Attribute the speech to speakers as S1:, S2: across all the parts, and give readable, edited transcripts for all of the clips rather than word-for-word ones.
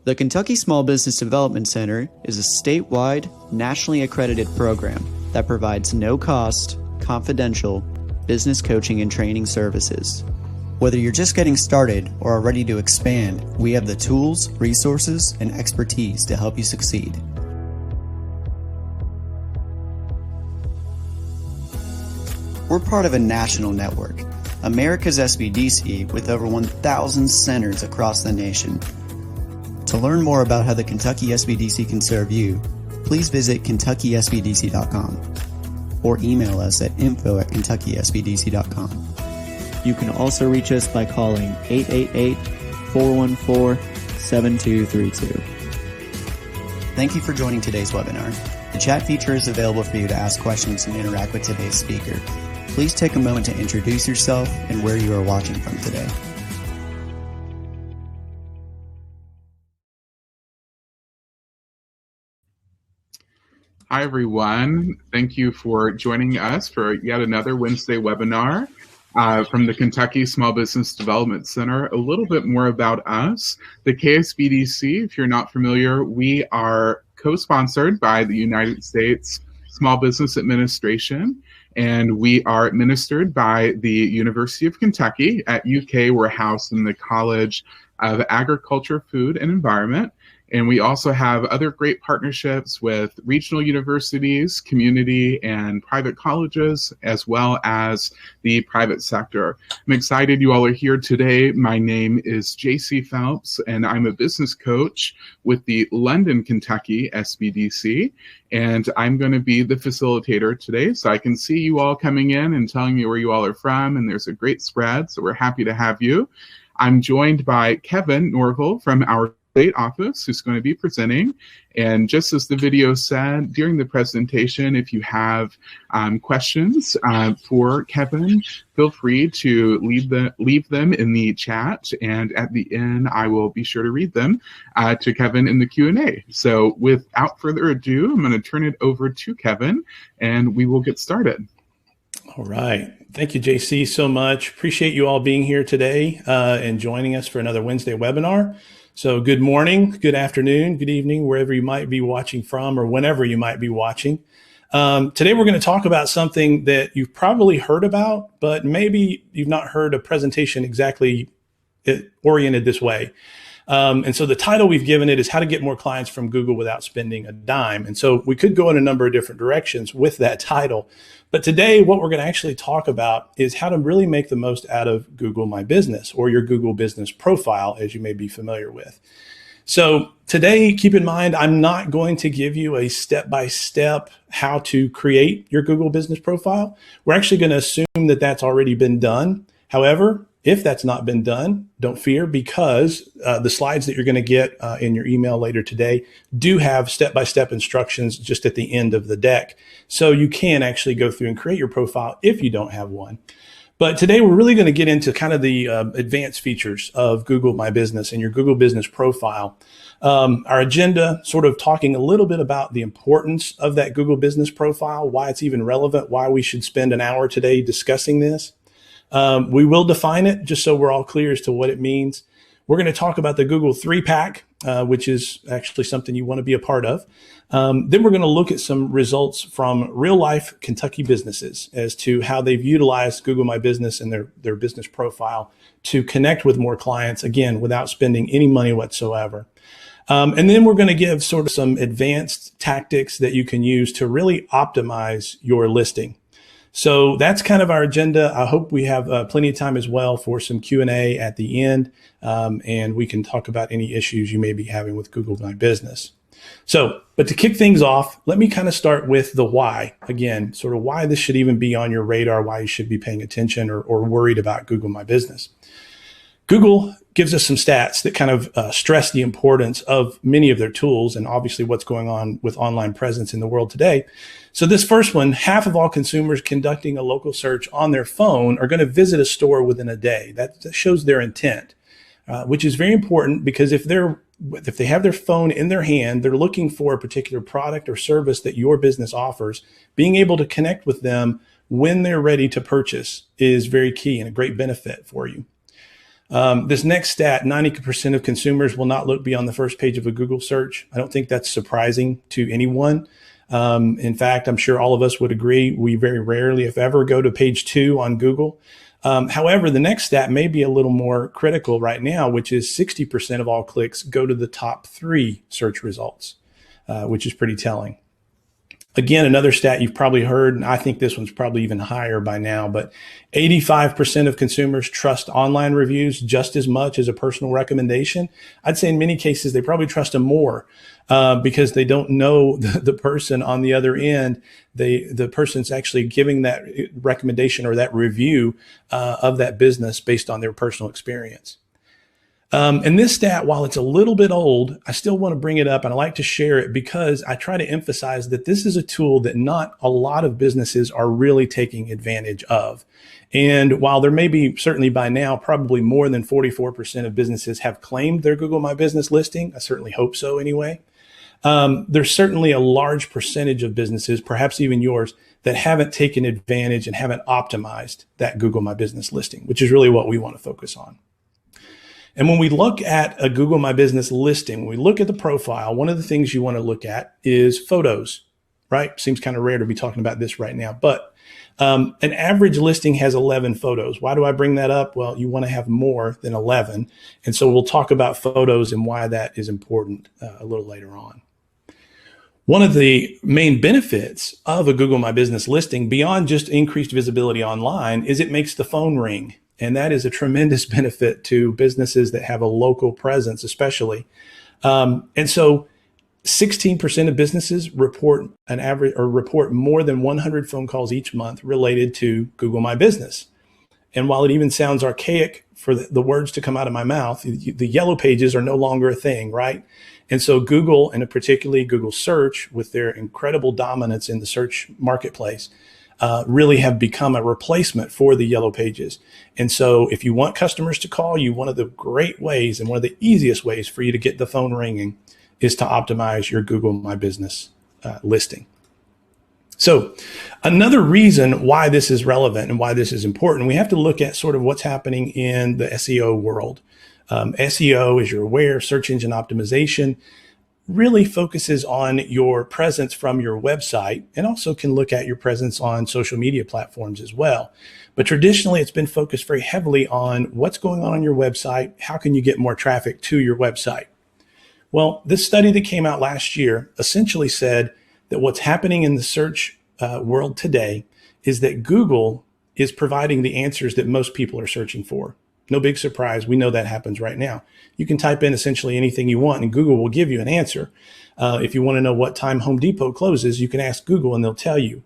S1: The Kentucky Small Business Development Center is a statewide, nationally accredited program that provides no-cost, confidential business coaching and training services. Whether you're just getting started or are ready to expand, we have the tools, resources, and expertise to help you succeed. We're part of a national network, America's SBDC, with over 1,000 centers across the nation. To learn more about how the Kentucky SBDC can serve you, please visit KentuckySBDC.com or email us at info@KentuckySBDC.com. You can also reach us by calling 888-414-7232. Thank you for joining today's webinar. The chat feature is available for you to ask questions and interact with today's speaker. Please take a moment to introduce yourself and where you are watching from today.
S2: Hi, everyone. Thank you for joining us for yet another Wednesday webinar from the Kentucky Small Business Development Center. A little bit more about us. The KSBDC, if you're not familiar, we are co-sponsored by the United States Small Business Administration, and we are administered by the University of Kentucky. At UK, we're housed in the College of Agriculture, Food, and Environment. And we also have other great partnerships with regional universities, community and private colleges, as well as the private sector. I'm excited you all are here today. My name is JC Phelps, and I'm a business coach with the London, Kentucky SBDC. And I'm going to be the facilitator today. So I can see you all coming in and telling me where you all are from. And there's a great spread, so we're happy to have you. I'm joined by Kevin Norville from our state office, who's going to be presenting. And just as the video said, during the presentation, if you have questions for Kevin, feel free to leave them in the chat. And at the end, I will be sure to read them to Kevin in the Q&A. So without further ado, I'm going to turn it over to Kevin, and we will get started.
S3: All right. Thank you, JC, so much. Appreciate you all being here today and joining us for another Wednesday webinar. So good morning, good afternoon, good evening, wherever you might be watching from or whenever you might be watching. Today, we're going to talk about something that you've probably heard about, but maybe you've not heard a presentation exactly oriented this way. And so the title we've given it is How to Get More Clients from Google Without Spending a Dime. And so we could go in a number of different directions with that title. But today, what we're going to actually talk about is how to really make the most out of Google My Business, or your Google Business Profile, as you may be familiar with. So today, keep in mind, I'm not going to give you a step-by-step how to create your Google Business Profile. We're actually going to assume that that's already been done. However, if that's not been done, don't fear, because the slides that you're going to get in your email later today do have step-by-step instructions just at the end of the deck. So you can actually go through and create your profile if you don't have one. But today we're really going to get into kind of the advanced features of Google My Business and your Google Business Profile. Our agenda sort of talking a little bit about the importance of that Google Business Profile, why it's even relevant, why we should spend an hour today discussing this. We will define it just so we're all clear as to what it means. We're going to talk about the Google 3-pack, which is actually something you want to be a part of. Then we're going to look at some results from real-life Kentucky businesses as to how they've utilized Google My Business and their business profile to connect with more clients, again, without spending any money whatsoever. And then we're going to give sort of some advanced tactics that you can use to really optimize your listing. So that's kind of our agenda. I hope we have plenty of time as well for some Q&A at the end, and we can talk about any issues you may be having with Google My Business. So, but to kick things off, let me kind of start with the why. Again, sort of why this should even be on your radar, why you should be paying attention or worried about Google My Business. Google gives us some stats that kind of stress the importance of many of their tools and obviously what's going on with online presence in the world today. So this first one, half of all consumers conducting a local search on their phone are going to visit a store within a day. That shows their intent, which is very important, because if they have their phone in their hand, they're looking for a particular product or service that your business offers. Being able to connect with them when they're ready to purchase is very key and a great benefit for you. This next stat, 90% of consumers will not look beyond the first page of a Google search. I don't think that's surprising to anyone. In fact, I'm sure all of us would agree. We very rarely, if ever, go to page 2 on Google. However, the next stat may be a little more critical right now, which is 60% of all clicks go to the top 3 search results, which is pretty telling. Again, another stat you've probably heard, and I think this one's probably even higher by now, but 85% of consumers trust online reviews just as much as a personal recommendation. I'd say in many cases, they probably trust them more because they don't know the person on the other end. The person's actually giving that recommendation or that review of that business based on their personal experience. And this stat, while it's a little bit old, I still want to bring it up, and I like to share it because I try to emphasize that this is a tool that not a lot of businesses are really taking advantage of. And while there may be certainly by now, probably more than 44% of businesses have claimed their Google My Business listing, I certainly hope so anyway. There's certainly a large percentage of businesses, perhaps even yours, that haven't taken advantage and haven't optimized that Google My Business listing, which is really what we want to focus on. And when we look at a Google My Business listing, when we look at the profile, one of the things you want to look at is photos, right? Seems kind of rare to be talking about this right now, but an average listing has 11 photos. Why do I bring that up? Well, you want to have more than 11. And so we'll talk about photos and why that is important a little later on. One of the main benefits of a Google My Business listing, beyond just increased visibility online, is it makes the phone ring. And that is a tremendous benefit to businesses that have a local presence, especially. And so 16% of businesses report an average or report more than 100 phone calls each month related to Google My Business. And while it even sounds archaic for the words to come out of my mouth, the yellow pages are no longer a thing, right? And so Google, and particularly Google Search, with their incredible dominance in the search marketplace, really have become a replacement for the yellow pages. And so if you want customers to call you, one of the great ways and one of the easiest ways for you to get the phone ringing is to optimize your Google My Business listing. So another reason why this is relevant and why this is important, we have to look at sort of what's happening in the SEO world. SEO, as you're aware, search engine optimization, really focuses on your presence from your website and also can look at your presence on social media platforms as well. But traditionally, it's been focused very heavily on what's going on your website. How can you get more traffic to your website? Well, this study that came out last year essentially said that what's happening in the search world today is that Google is providing the answers that most people are searching for. No big surprise. We know that happens right now. You can type in essentially anything you want and Google will give you an answer. If you want to know what time Home Depot closes, you can ask Google and they'll tell you.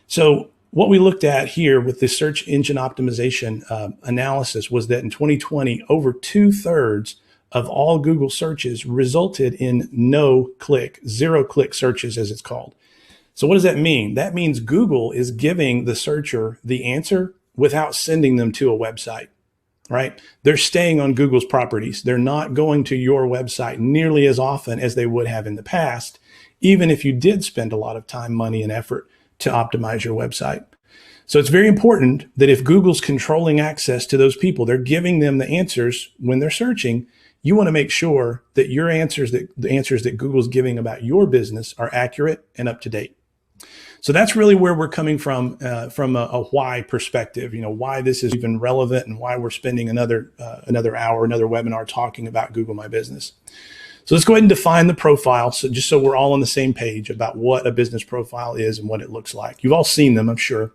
S3: So what we looked at here with the search engine optimization analysis was that in 2020, over 2/3 of all Google searches resulted in zero click searches, as it's called. So what does that mean? That means Google is giving the searcher the answer without sending them to a website. Right? They're staying on Google's properties. They're not going to your website nearly as often as they would have in the past, even if you did spend a lot of time, money, and effort to optimize your website. So it's very important that if Google's controlling access to those people, they're giving them the answers when they're searching, you want to make sure that your answers, the answers that Google's giving about your business are accurate and up to date. So that's really where we're coming from a why perspective, why this is even relevant and why we're spending another hour, another webinar talking about Google My Business. So let's go ahead and define the profile. So just so we're all on the same page about what a business profile is and what it looks like. You've all seen them, I'm sure.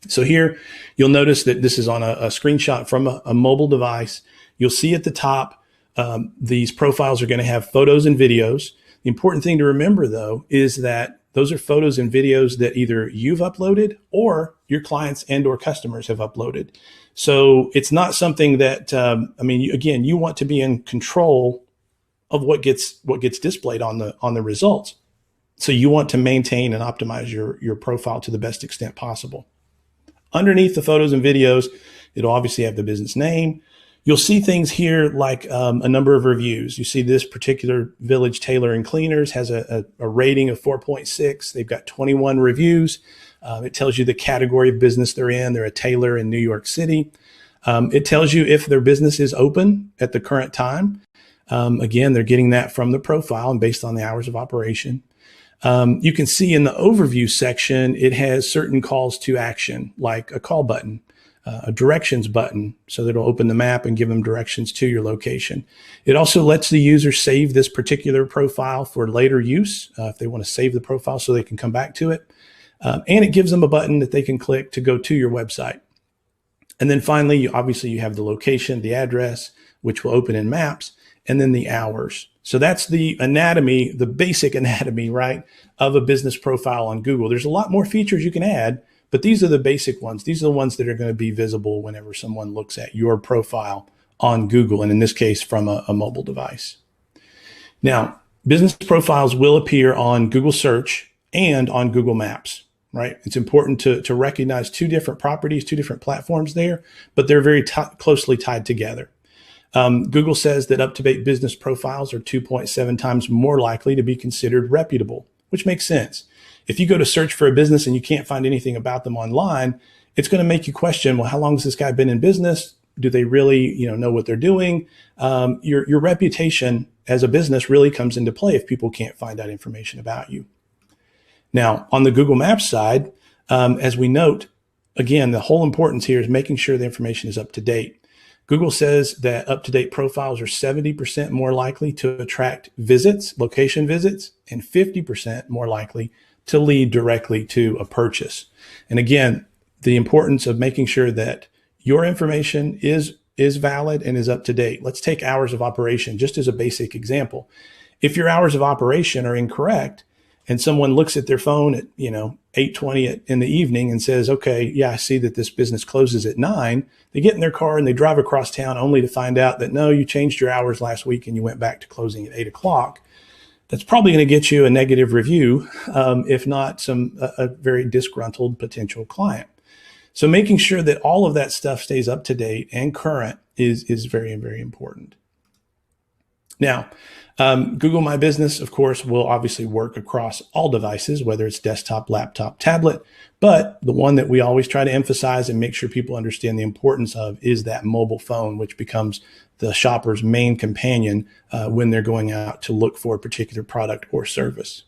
S3: So here you'll notice that this is on a screenshot from a mobile device. You'll see at the top, these profiles are going to have photos and videos. The important thing to remember, though, is that those are photos and videos that either you've uploaded or your clients and or customers have uploaded. So it's not something that, again, you want to be in control of what gets displayed on the results. So you want to maintain and optimize your profile to the best extent possible. Underneath the photos and videos, it'll obviously have the business name. You'll see things here like a number of reviews. You see this particular Village Tailor and Cleaners has a rating of 4.6. They've got 21 reviews. It tells you the category of business they're in. They're a tailor in New York City. It tells you if their business is open at the current time. Again, they're getting that from the profile and based on the hours of operation. You can see in the overview section, it has certain calls to action, like a call button, a directions button, so that it'll open the map and give them directions to your location. It also lets the user save this particular profile for later use, if they want to save the profile so they can come back to it. And it gives them a button that they can click to go to your website. And then finally, obviously, you have the location, the address, which will open in Maps, and then the hours. So that's the anatomy, the basic anatomy, right, of a business profile on Google. There's a lot more features you can add, but these are the basic ones. These are the ones that are going to be visible whenever someone looks at your profile on Google, and in this case, from a mobile device. Now, business profiles will appear on Google Search and on Google Maps, right? It's important to recognize two different properties, two different platforms there, but they're very closely tied together. Google says that up-to-date business profiles are 2.7 times more likely to be considered reputable, which makes sense. If you go to search for a business and you can't find anything about them online, it's going to make you question, well, how long has this guy been in business? Do they really, know what they're doing? Your reputation as a business really comes into play if people can't find out information about you. Now, on the Google Maps side, as we note, again, the whole importance here is making sure the information is up to date. Google says that up-to-date profiles are 70% more likely to attract visits, location visits, and 50% more likely to lead directly to a purchase. And again, the importance of making sure that your information is valid and is up to date. Let's take hours of operation just as a basic example. If your hours of operation are incorrect and someone looks at their phone at 8:20 in the evening and says, okay, yeah, I see that this business closes at 9, they get in their car and they drive across town only to find out that, no, you changed your hours last week and you went back to closing at 8 o'clock. That's probably going to get you a negative review, if not a very disgruntled potential client. So making sure that all of that stuff stays up to date and current is very, very important. Now, Google My Business, of course, will obviously work across all devices, whether it's desktop, laptop, tablet, but the one that we always try to emphasize and make sure people understand the importance of is that mobile phone, which becomes the shopper's main companion when they're going out to look for a particular product or service.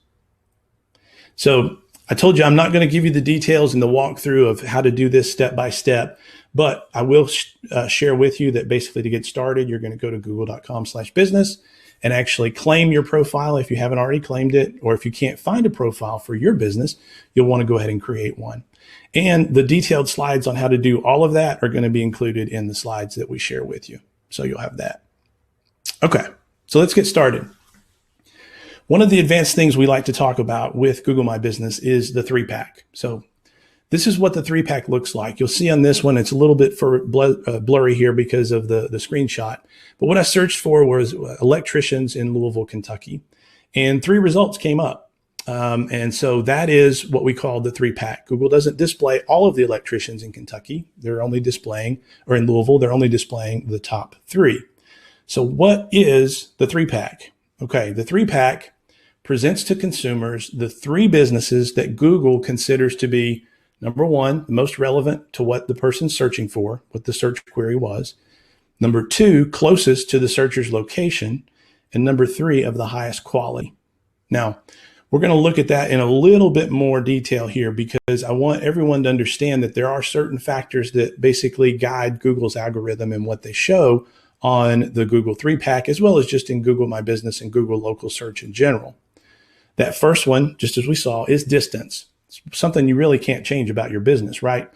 S3: So I told you I'm not going to give you the details and the walkthrough of how to do this step by step, but I will share with you that basically to get started, you're going to go to google.com/business and actually claim your profile if you haven't already claimed it, or if you can't find a profile for your business, you'll want to go ahead and create one. And the detailed slides on how to do all of that are going to be included in the slides that we share with you. So you'll have that. Okay, so let's get started. One of the advanced things we like to talk about with Google My Business is the 3-pack. So this is what the 3-pack looks like. You'll see on this one, it's a little bit blurry here because of the screenshot. But what I searched for was electricians in Louisville, Kentucky, and 3 results came up. And so that is what we call the 3-pack. Google doesn't display all of the electricians in Kentucky. They're only displaying, or in Louisville, they're only displaying the top 3. So what is the 3-pack? Okay, the 3-pack presents to consumers the 3 businesses that Google considers to be, number 1, the most relevant to what the person's searching for, what the search query was. Number 2, closest to the searcher's location. And number 3, of the highest quality. Now, we're going to look at that in a little bit more detail here because I want everyone to understand that there are certain factors that basically guide Google's algorithm and what they show on the Google 3-pack, as well as just in Google My Business and Google Local Search in general. That first one, just as we saw, is distance. It's something you really can't change about your business, right?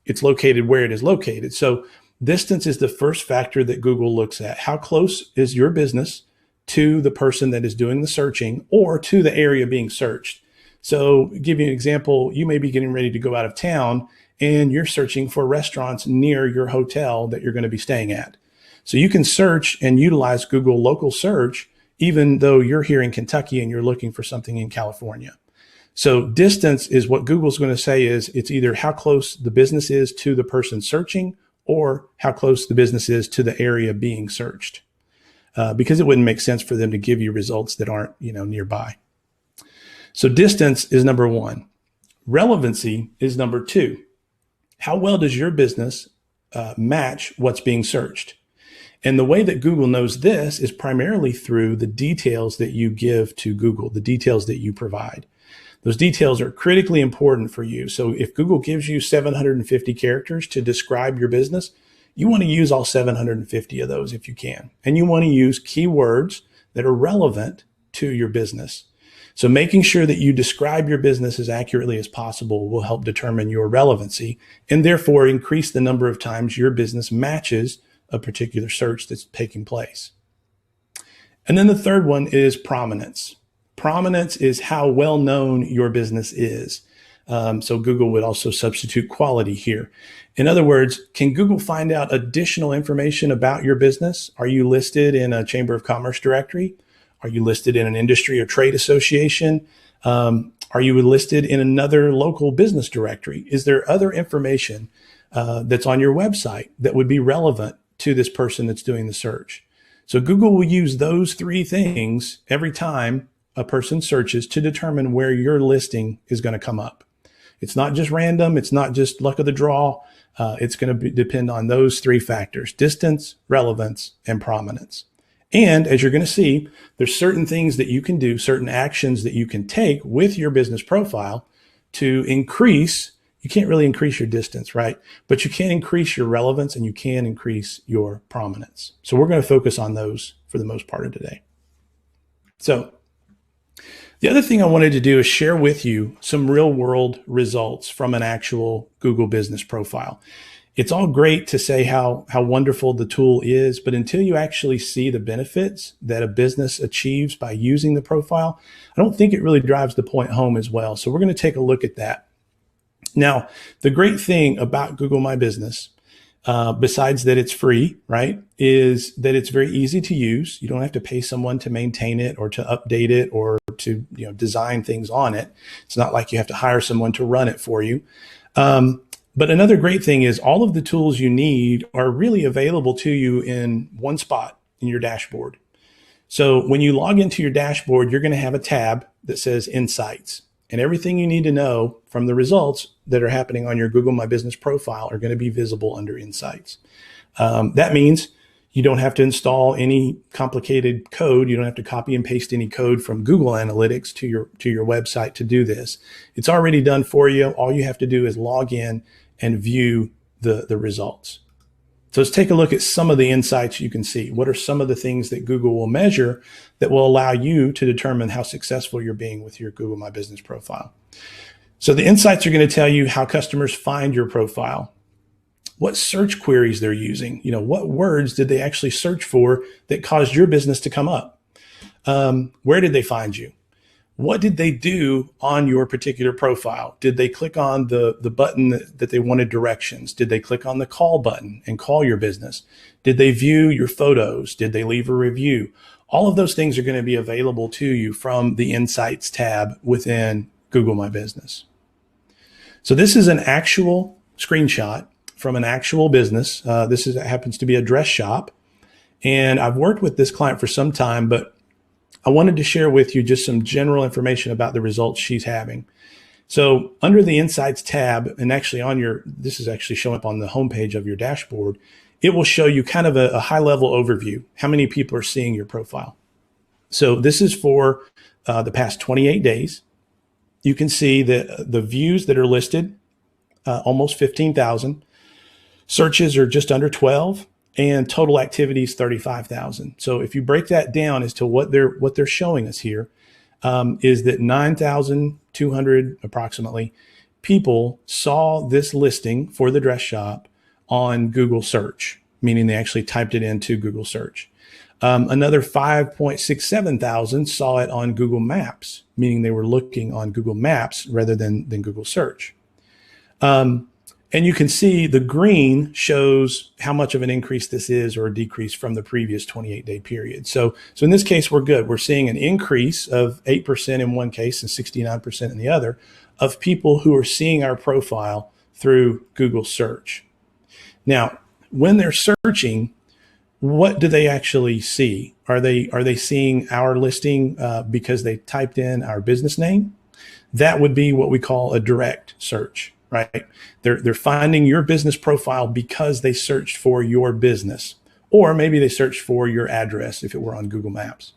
S3: It's located where it is located. So distance is the first factor that Google looks at. How close is your business to the person that is doing the searching or to the area being searched? So give you an example, you may be getting ready to go out of town and you're searching for restaurants near your hotel that you're going to be staying at. So you can search and utilize Google Local Search even though you're here in Kentucky and you're looking for something in California. So distance is what Google's going to say is it's either how close the business is to the person searching or how close the business is to the area being searched. Because it wouldn't make sense for them to give you results that aren't, nearby. So distance is number 1. Relevancy is number 2. How well does your business match what's being searched. And the way that Google knows this is primarily through the details that you give to Google, the details that you provide. Those details are critically important for you. So if Google gives you 750 characters to describe your business, you want to use all 750 of those if you can. And you want to use keywords that are relevant to your business. So making sure that you describe your business as accurately as possible will help determine your relevancy and therefore increase the number of times your business matches a particular search that's taking place. And then the third one is prominence. Prominence is how well known your business is. So Google would also substitute quality here. In other words, can Google find out additional information about your business? Are you listed in a Chamber of Commerce directory? Are you listed in an industry or trade association? Are you listed in another local business directory? Is there other information that's on your website that would be relevant to this person that's doing the search? So Google will use those three things every time a person searches to determine where your listing is going to come up. It's not just random. It's not just luck of the draw. It's going to depend on those three factors: distance, relevance, and prominence. And as you're going to see, there's certain things that you can do, certain actions that you can take with your business profile to increase. You can't really increase your distance, right? But you can increase your relevance and you can increase your prominence. So we're going to focus on those for the most part of today. So the other thing I wanted to do is share with you some real world results from an actual Google business profile. It's all great to say how wonderful the tool is, but until you actually see the benefits that a business achieves by using the profile, I don't think it really drives the point home as well. So we're going to take a look at that. Now, the great thing about Google My Business, besides that it's free, right, is that it's very easy to use. You don't have to pay someone to maintain it or to update it or to design things on it. It's not like you have to hire someone to run it for you. But another great thing is all of the tools you need are really available to you in one spot in your dashboard. So when you log into your dashboard, you're going to have a tab that says Insights. And everything you need to know from the results that are happening on your Google My Business profile are going to be visible under Insights. That means you don't have to install any complicated code. You don't have to copy and paste any code from Google Analytics to your website to do this. It's already done for you. All you have to do is log in and view the results. So let's take a look at some of the insights you can see. What are some of the things that Google will measure that will allow you to determine how successful you're being with your Google My Business profile? So the insights are going to tell you how customers find your profile, what search queries they're using, what words did they actually search for that caused your business to come up? Where did they find you? What did they do on your particular profile? Did they click on the button that they wanted directions? Did they click on the call button and call your business? Did they view your photos? Did they leave a review? All of those things are going to be available to you from the Insights tab within Google My Business. So this is an actual screenshot from an actual business. This happens to be a dress shop. And I've worked with this client for some time, but I wanted to share with you just some general information about the results she's having. So under the Insights tab, and actually this is actually showing up on the homepage of your dashboard, it will show you kind of a high level overview, how many people are seeing your profile. So this is for the past 28 days. You can see that the views that are listed, almost 15,000. Searches are just under 12. And total activities 35,000. So if you break that down as to what they're showing us here, is that 9,200 approximately people saw this listing for the dress shop on Google search, meaning they actually typed it into Google search. Another 5.67 thousand saw it on Google Maps, meaning they were looking on Google Maps rather than Google search. And you can see the green shows how much of an increase this is or a decrease from the previous 28-day period. So in this case, we're good. We're seeing an increase of 8% in one case and 69% in the other of people who are seeing our profile through Google search. Now, when they're searching, what do they actually see? Are they seeing our listing because they typed in our business name? That would be what we call a direct search. right? They're finding your business profile because they searched for your business, or maybe they searched for your address if it were on Google Maps.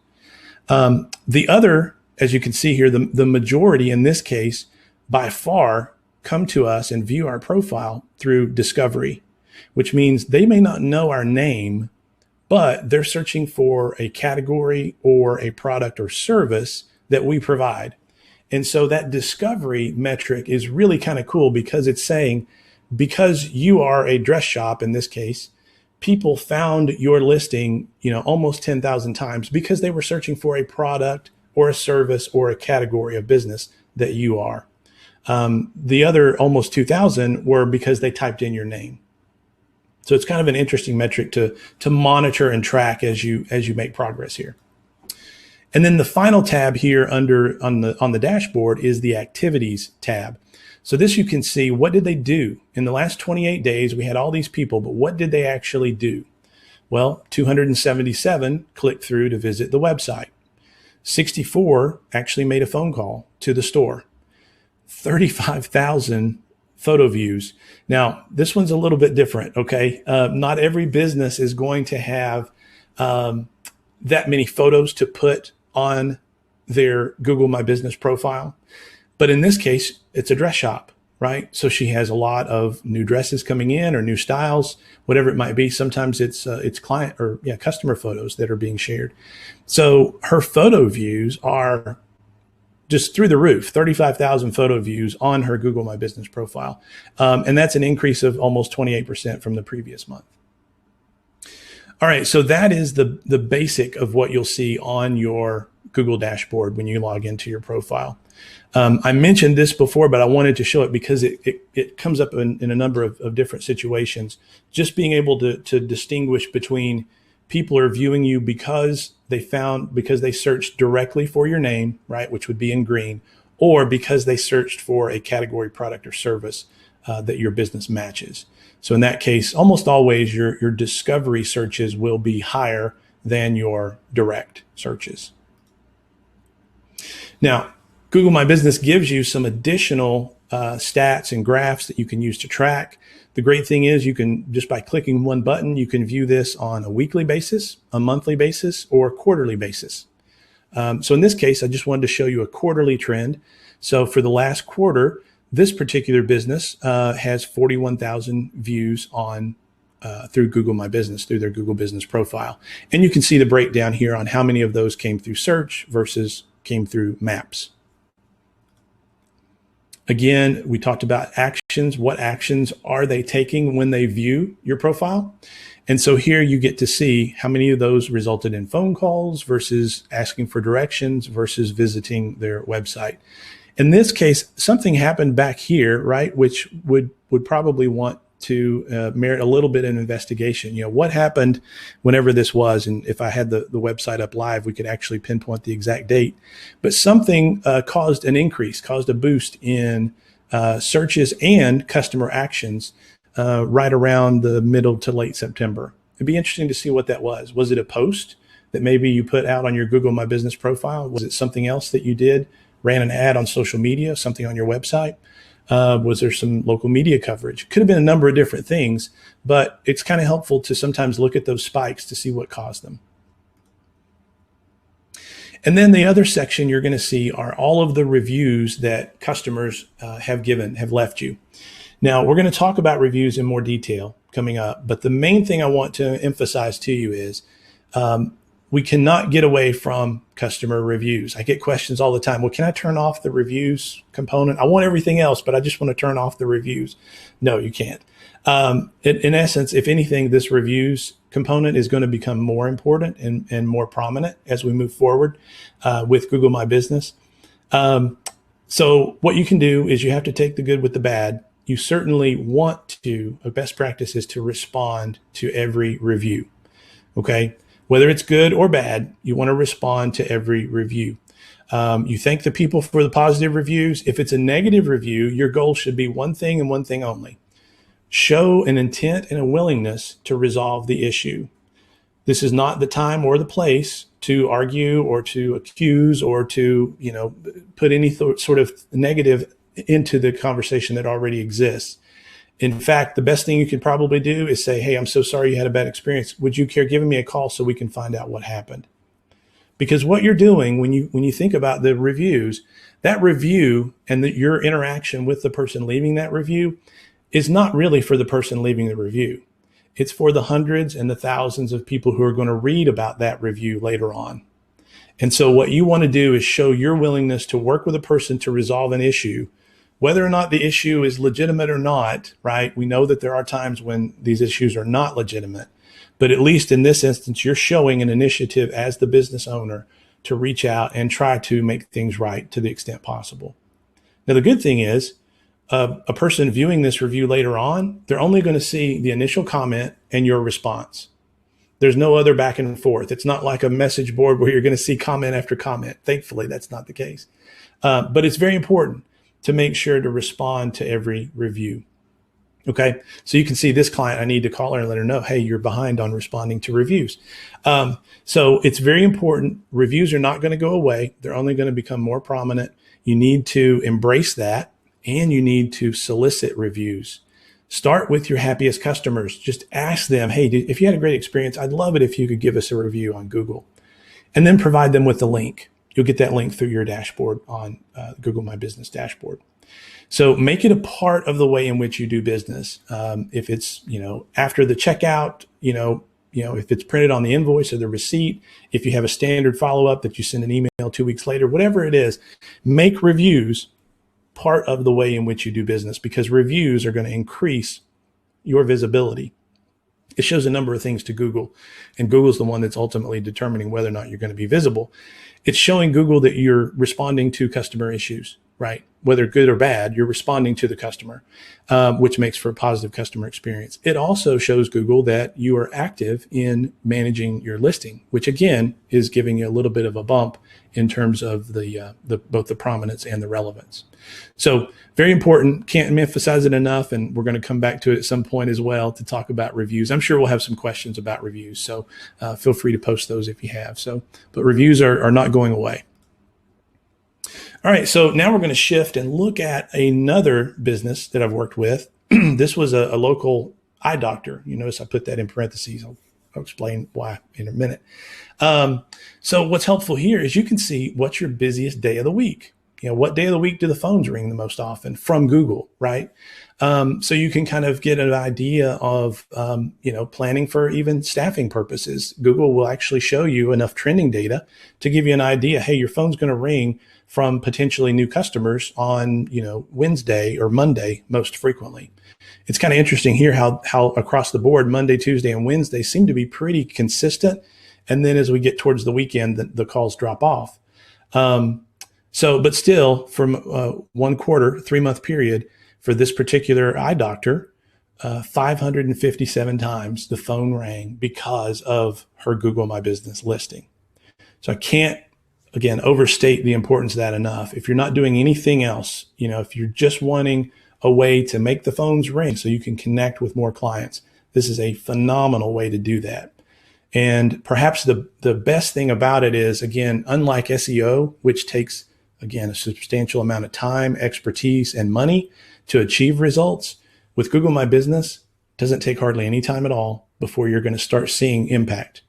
S3: The other, as you can see here, the majority in this case, by far, come to us and view our profile through discovery, which means they may not know our name, but they're searching for a category or a product or service that we provide. And so that discovery metric is really kind of cool because it's saying, because you are a dress shop in this case, people found your listing, almost 10,000 times because they were searching for a product or a service or a category of business that you are. The other almost 2,000 were because they typed in your name. So it's kind of an interesting metric to monitor and track as you make progress here. And then the final tab here on the dashboard is the activities tab. So this, you can see, what did they do in the last 28 days? We had all these people, but what did they actually do? Well, 277 clicked through to visit the website. 64 actually made a phone call to the store. 35,000 photo views. Now, this one's a little bit different, okay? Not every business is going to have that many photos to put on their Google My Business profile. But in this case, it's a dress shop, right? So she has a lot of new dresses coming in or new styles, whatever it might be. Sometimes it's client or customer photos that are being shared. So her photo views are just through the roof, 35,000 photo views on her Google My Business profile. And that's an increase of almost 28% from the previous month. All right, so that is the basic of what you'll see on your Google dashboard when you log into your profile. I mentioned this before, but I wanted to show it because it comes up in a number of different situations. Just being able to distinguish between people are viewing you because they searched directly for your name, right, which would be in green, or because they searched for a category, product, or service that your business matches. So in that case, almost always your discovery searches will be higher than your direct searches. Now, Google My Business gives you some additional stats and graphs that you can use to track. The great thing is you can, just by clicking one button, you can view this on a weekly basis, a monthly basis, or a quarterly basis. So in this case, I just wanted to show you a quarterly trend. So for the last quarter, this particular business has 41,000 views on through Google My Business, through their Google Business profile. And you can see the breakdown here on how many of those came through search versus came through maps. Again, we talked about actions. What actions are they taking when they view your profile? And so here you get to see how many of those resulted in phone calls versus asking for directions versus visiting their website. In this case, something happened back here, right, which would probably want to merit a little bit of investigation. What happened whenever this was, and if I had the website up live, we could actually pinpoint the exact date. But something caused an increase, caused a boost in searches and customer actions right around the middle to late September. It'd be interesting to see what that was. Was it a post that maybe you put out on your Google My Business profile? Was it something else that you did? Ran an ad on social media, something on your website? Was there some local media coverage? Could have been a number of different things, but it's kind of helpful to sometimes look at those spikes to see what caused them. And then the other section you're going to see are all of the reviews that customers have left you. Now, we're going to talk about reviews in more detail coming up, but the main thing I want to emphasize to you is we cannot get away from customer reviews. I get questions all the time. Well, can I turn off the reviews component? I want everything else, but I just want to turn off the reviews. No, you can't. In essence, if anything, this reviews component is going to become more important and more prominent as we move forward with Google My Business. So what you can do is you have to take the good with the bad. You certainly want to, a best practice is to respond to every review, okay? Whether it's good or bad, you want to respond to every review. You thank the people for the positive reviews. If it's a negative review, your goal should be one thing and one thing only. Show an intent and a willingness to resolve the issue. This is not the time or the place to argue or to accuse or to, put any sort of negative into the conversation that already exists. In fact, the best thing you could probably do is say, hey, I'm so sorry you had a bad experience. Would you care giving me a call so we can find out what happened? Because what you're doing when you think about the reviews, that review and your interaction with the person leaving that review is not really for the person leaving the review. It's for the hundreds and the thousands of people who are going to read about that review later on. And so what you want to do is show your willingness to work with a person to resolve an issue, whether or not the issue is legitimate or not, right? We know that there are times when these issues are not legitimate, but at least in this instance, you're showing an initiative as the business owner to reach out and try to make things right to the extent possible. Now, the good thing is a person viewing this review later on, they're only going to see the initial comment and your response. There's no other back and forth. It's not like a message board where you're going to see comment after comment. Thankfully, that's not the case. But it's very important to make sure to respond to every review. Okay, so you can see this client, I need to call her and let her know, hey, you're behind on responding to reviews. So it's very important. Reviews are not going to go away. They're only going to become more prominent. You need to embrace that, and you need to solicit reviews. Start with your happiest customers. Just ask them, hey, if you had a great experience, I'd love it if you could give us a review on Google. And then provide them with the link. You'll get that link through your dashboard on Google My Business dashboard. So make it a part of the way in which you do business. If it's, after the checkout, if it's printed on the invoice or the receipt, if you have a standard follow-up that you send an email 2 weeks later, whatever it is, make reviews part of the way in which you do business, because reviews are going to increase your visibility. It shows a number of things to Google, and Google's the one that's ultimately determining whether or not you're going to be visible. It's showing Google that you're responding to customer issues, right? Whether good or bad, you're responding to the customer, which makes for a positive customer experience. It also shows Google that you are active in managing your listing, which again is giving you a little bit of a bump in terms of the both the prominence and the relevance. So very important. Can't emphasize it enough, and we're going to come back to it at some point as well to talk about reviews. I'm sure we'll have some questions about reviews, so feel free to post those if you have. But reviews are not going away. All right, so now we're going to shift and look at another business that I've worked with. This was a local eye doctor. You notice I put that in parentheses. I'll explain why in a minute. So what's helpful here is you can see what's your busiest day of the week. What day of the week do the phones ring the most often from Google, right? So you can kind of get an idea of, planning for even staffing purposes. Google will actually show you enough trending data to give you an idea. Hey, your phone's going to ring from potentially new customers on, Wednesday or Monday most frequently. It's kind of interesting here how across the board, Monday, Tuesday, and Wednesday seem to be pretty consistent. And then as we get towards the weekend, the calls drop off. But still, from 1 quarter, 3-month period for this particular eye doctor, 557 times the phone rang because of her Google My Business listing. So I can't, again, overstate the importance of that enough. If you're not doing anything else, if you're just wanting a way to make the phones ring so you can connect with more clients, this is a phenomenal way to do that. And perhaps the best thing about it is, again, unlike SEO, which takes, again, a substantial amount of time, expertise, and money to achieve results, with Google My Business, it doesn't take hardly any time at all before you're going to start seeing impact.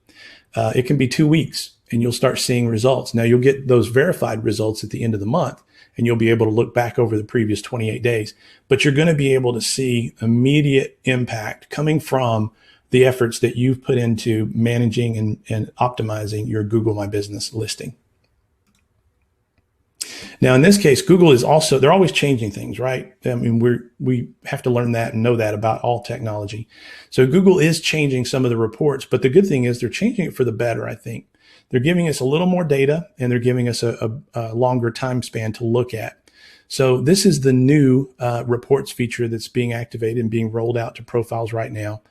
S3: It can be 2 weeks and you'll start seeing results. Now you'll get those verified results at the end of the month, and you'll be able to look back over the previous 28 days, but you're going to be able to see immediate impact coming from the efforts that you've put into managing and optimizing your Google My Business listing. Now, in this case, Google is also, they're always changing things, right? I mean, we have to learn that and know that about all technology. So Google is changing some of the reports, but the good thing is they're changing it for the better, I think. They're giving us a little more data, and they're giving us a longer time span to look at. So this is the new reports feature that's being activated and being rolled out to profiles right now.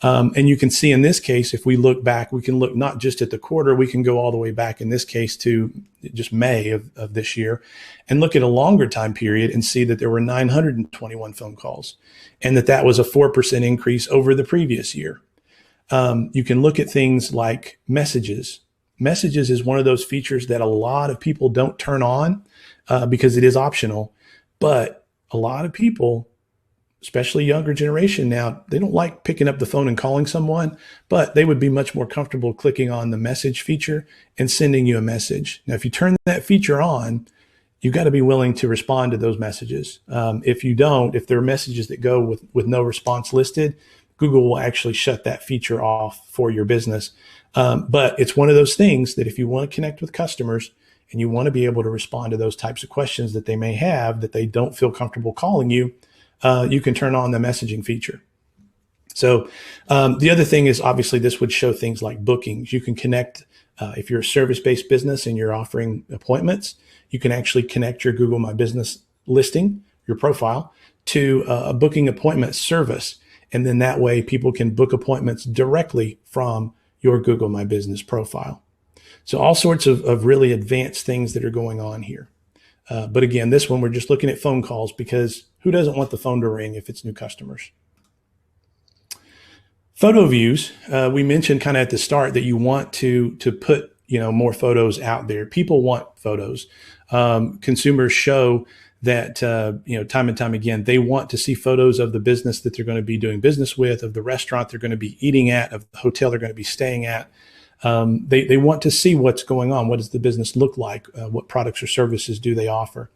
S3: And you can see in this case, if we look back, we can look not just at the quarter, we can go all the way back in this case to just May of this year and look at a longer time period and see that there were 921 phone calls and that was a 4% increase over the previous year. You can look at things like messages. Messages is one of those features that a lot of people don't turn on because it is optional, but a lot of people, especially younger generation now, they don't like picking up the phone and calling someone, but they would be much more comfortable clicking on the message feature and sending you a message. Now, if you turn that feature on, you've got to be willing to respond to those messages. If you don't, if there are messages that go with no response listed, Google will actually shut that feature off for your business. But it's one of those things that if you want to connect with customers and you want to be able to respond to those types of questions that they may have that they don't feel comfortable calling you, you can turn on the messaging feature. So the other thing is, obviously, this would show things like bookings. You can connect, if you're a service-based business and you're offering appointments, you can actually connect your Google My Business listing, your profile, to a booking appointment service. And then that way people can book appointments directly from your Google My Business profile. So all sorts of really advanced things that are going on here. But again, this one, we're just looking at phone calls because who doesn't want the phone to ring if it's new customers? Photo views, we mentioned kind of at the start that you want to put, more photos out there. People want photos. Consumers show that, time and time again, they want to see photos of the business that they're going to be doing business with, of the restaurant they're going to be eating at, of the hotel they're going to be staying at. They want to see what's going on. What does the business look like? What products or services do they offer?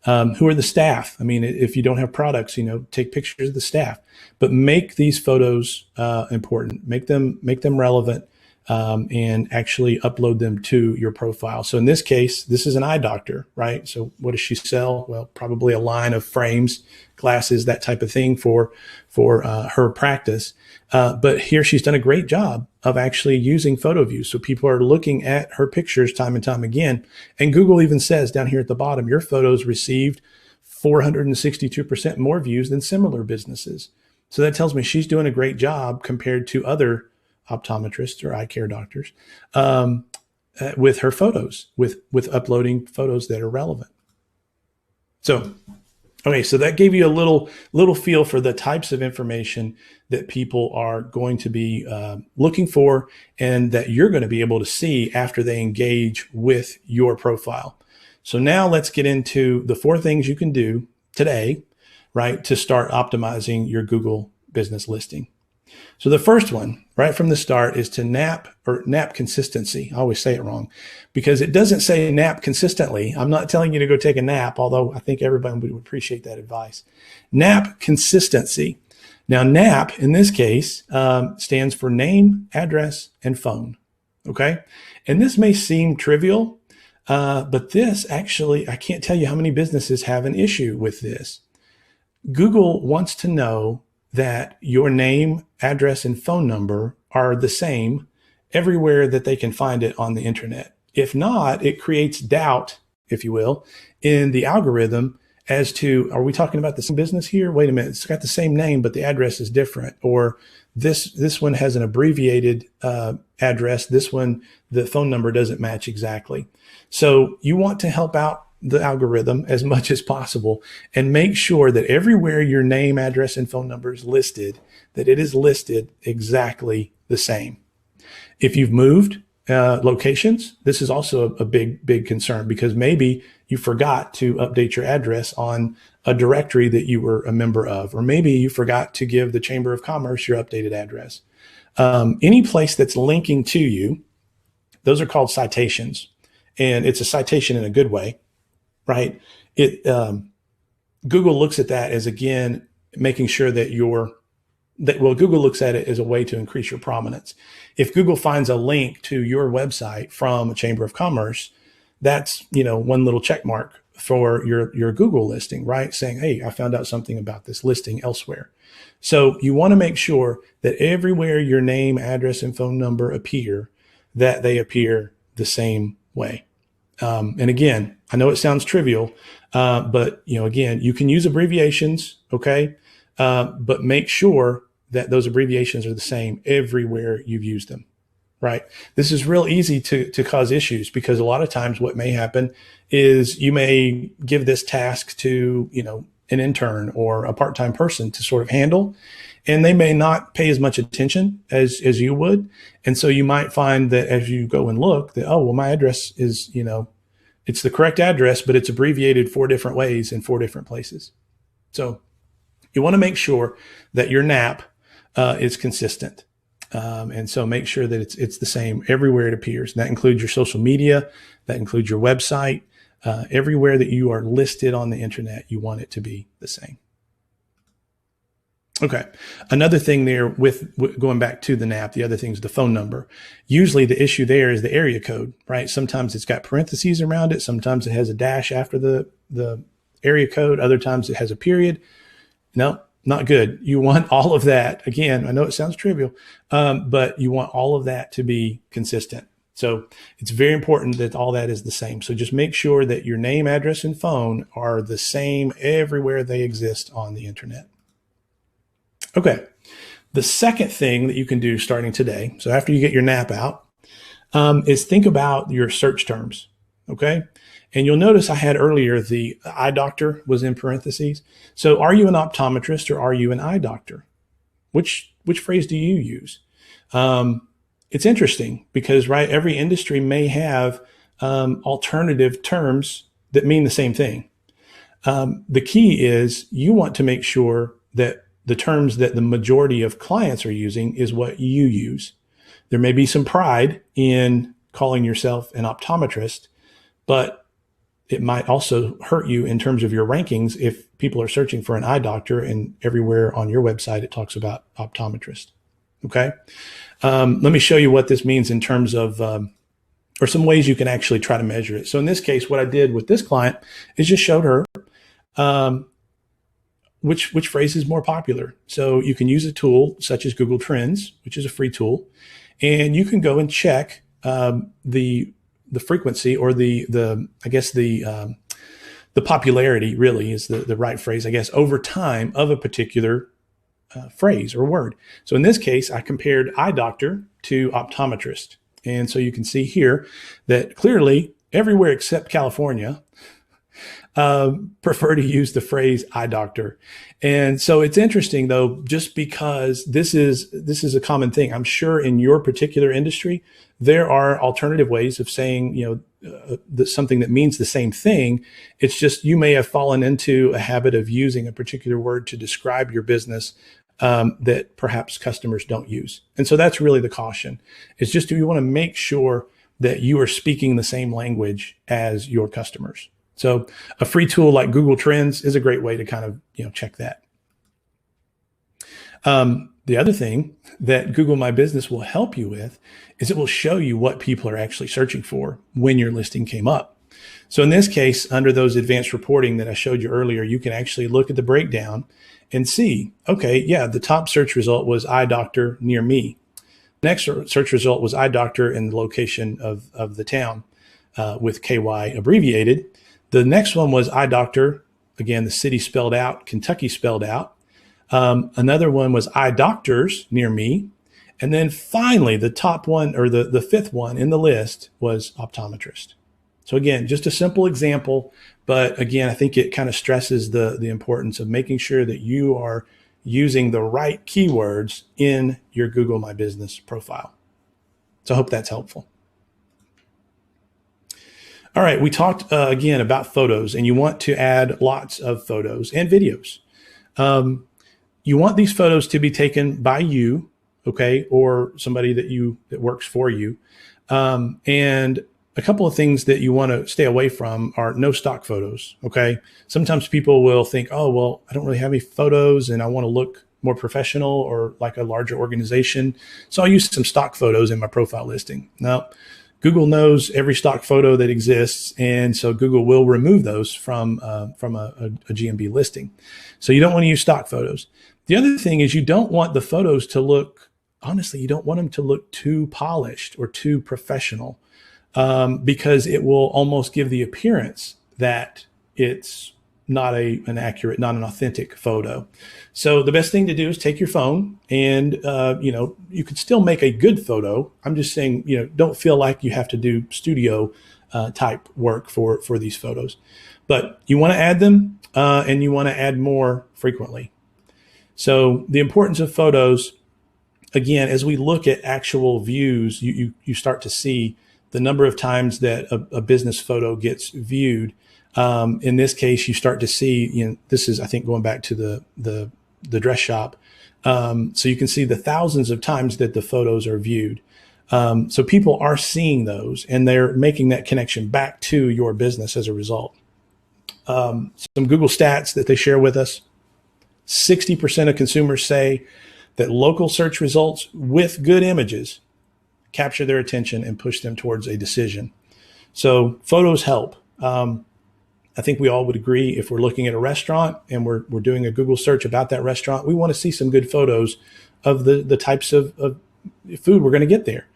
S3: Who are the staff? I mean, if you don't have products, take pictures of the staff, but make these photos important, make them relevant, and actually upload them to your profile. So in this case, this is an eye doctor, right? So what does she sell? Well, probably a line of frames, glasses, that type of thing for her practice. But here she's done a great job of actually using photo views. So people are looking at her pictures time and time again. And Google even says down here at the bottom, your photos received 462% more views than similar businesses. So that tells me she's doing a great job compared to other optometrists or eye care doctors with her photos, with uploading photos that are relevant. So, okay, so that gave you a little feel for the types of information that people are going to be looking for and that you're going to be able to see after they engage with your profile. So now let's get into the 4 things you can do today, right, to start optimizing your Google business listing. So the first one, right from the start, is to nap consistency. I always say it wrong because it doesn't say nap consistently. I'm not telling you to go take a nap, although I think everybody would appreciate that advice. Nap consistency. Now, NAP in this case stands for name, address, and phone. Okay. And this may seem trivial, but this actually, I can't tell you how many businesses have an issue with this. Google wants to know that your name, address, and phone number are the same everywhere that they can find it on the internet. If not, it creates doubt, if you will, in the algorithm as to, are we talking about the same business here? Wait a minute, it's got the same name, but the address is different. Or this one has an abbreviated address. This one, the phone number doesn't match exactly. So you want to help out the algorithm as much as possible and make sure that everywhere your name, address, and phone number is listed, that it is listed exactly the same. If you've moved locations, this is also a big concern because maybe you forgot to update your address on a directory that you were a member of, or maybe you forgot to give the Chamber of Commerce your updated address. Any place that's linking to you, those are called citations, and it's a citation in a good way. Right. Google looks at that as, again, making sure that Google looks at it as a way to increase your prominence. If Google finds a link to your website from a Chamber of Commerce, that's, one little check mark for your Google listing, right? Saying, hey, I found out something about this listing elsewhere. So you want to make sure that everywhere your name, address, and phone number appear, that they appear the same way. And again, I know it sounds trivial, but again, you can use abbreviations, okay? But make sure that those abbreviations are the same everywhere you've used them, right? This is real easy to cause issues because a lot of times what may happen is you may give this task to, an intern or a part-time person to sort of handle, and they may not pay as much attention as you would. And so you might find that as you go and look that, oh, well, my address is, it's the correct address, but it's abbreviated 4 different ways in 4 different places. So you want to make sure that your NAP is consistent. And so make sure that it's the same everywhere it appears. And that includes your social media, that includes your website, everywhere that you are listed on the internet, you want it to be the same. Okay. Another thing there with going back to the NAP, the other thing is the phone number. Usually the issue there is the area code, right? Sometimes it's got parentheses around it. Sometimes it has a dash after the area code. Other times it has a period. No, not good. You want all of that. Again, I know it sounds trivial, but you want all of that to be consistent. So it's very important that all that is the same. So just make sure that your name, address, and phone are the same everywhere they exist on the internet. Okay. The second thing that you can do starting today, so after you get your NAP out, is think about your search terms. Okay. And you'll notice I had earlier the eye doctor was in parentheses. So are you an optometrist or are you an eye doctor? Which phrase do you use? It's interesting because, right, every industry may have alternative terms that mean the same thing. The key is you want to make sure that the terms that the majority of clients are using is what you use. There may be some pride in calling yourself an optometrist, but it might also hurt you in terms of your rankings if people are searching for an eye doctor and everywhere on your website it talks about optometrist. Okay. Let me show you what this means in terms of, or some ways you can actually try to measure it. So in this case, what I did with this client is just showed her which phrase is more popular. So you can use a tool such as Google Trends, which is a free tool, and you can go and check the frequency or the popularity really is the right phrase, I guess, over time of a particular phrase or word. So in this case, I compared eye doctor to optometrist. And so you can see here that clearly everywhere except California prefer to use the phrase eye doctor. And so it's interesting though, just because this is a common thing. I'm sure in your particular industry, there are alternative ways of saying, something that means the same thing. It's just, you may have fallen into a habit of using a particular word to describe your business that perhaps customers don't use. And so that's really the caution. It's just, you want to make sure that you are speaking the same language as your customers. So a free tool like Google Trends is a great way to kind of, check that. The other thing that Google My Business will help you with is it will show you what people are actually searching for when your listing came up. So in this case, under those advanced reporting that I showed you earlier, you can actually look at the breakdown and see, okay, yeah, the top search result was eye doctor near me. Next search result was eye doctor in the location of the town with KY abbreviated. The next one was eye doctor, again, the city spelled out, Kentucky spelled out. Another one was eye doctors near me. And then finally, the top one, or the fifth one in the list, was optometrist. So again, just a simple example, but again, I think it kind of stresses the importance of making sure that you are using the right keywords in your Google My Business profile. So I hope that's helpful. All right, we talked again about photos, and you want to add lots of photos and videos. You want these photos to be taken by you, okay, or somebody that works for you. And a couple of things that you want to stay away from are no stock photos, okay? Sometimes people will think, oh, well, I don't really have any photos and I want to look more professional or like a larger organization, so I'll use some stock photos in my profile listing. Now, Google knows every stock photo that exists, and so Google will remove those from a GMB listing. So you don't want to use stock photos. The other thing is you don't want the photos to look, honestly, you don't want them to look too polished or too professional, because it will almost give the appearance that it's not an accurate, not an authentic photo. So the best thing to do is take your phone and, you could still make a good photo. I'm just saying, don't feel like you have to do studio type work for these photos, but you want to add them and you want to add more frequently. So the importance of photos, again, as we look at actual views, you start to see the number of times that a business photo gets viewed In this case, you start to see, this is, I think, going back to the dress shop. So you can see the thousands of times that the photos are viewed. So people are seeing those and they're making that connection back to your business as a result. Some Google stats that they share with us: 60% of consumers say that local search results with good images capture their attention and push them towards a decision. So photos help. I think we all would agree, if we're looking at a restaurant and we're doing a Google search about that restaurant, we want to see some good photos of the types of food we're going to get there.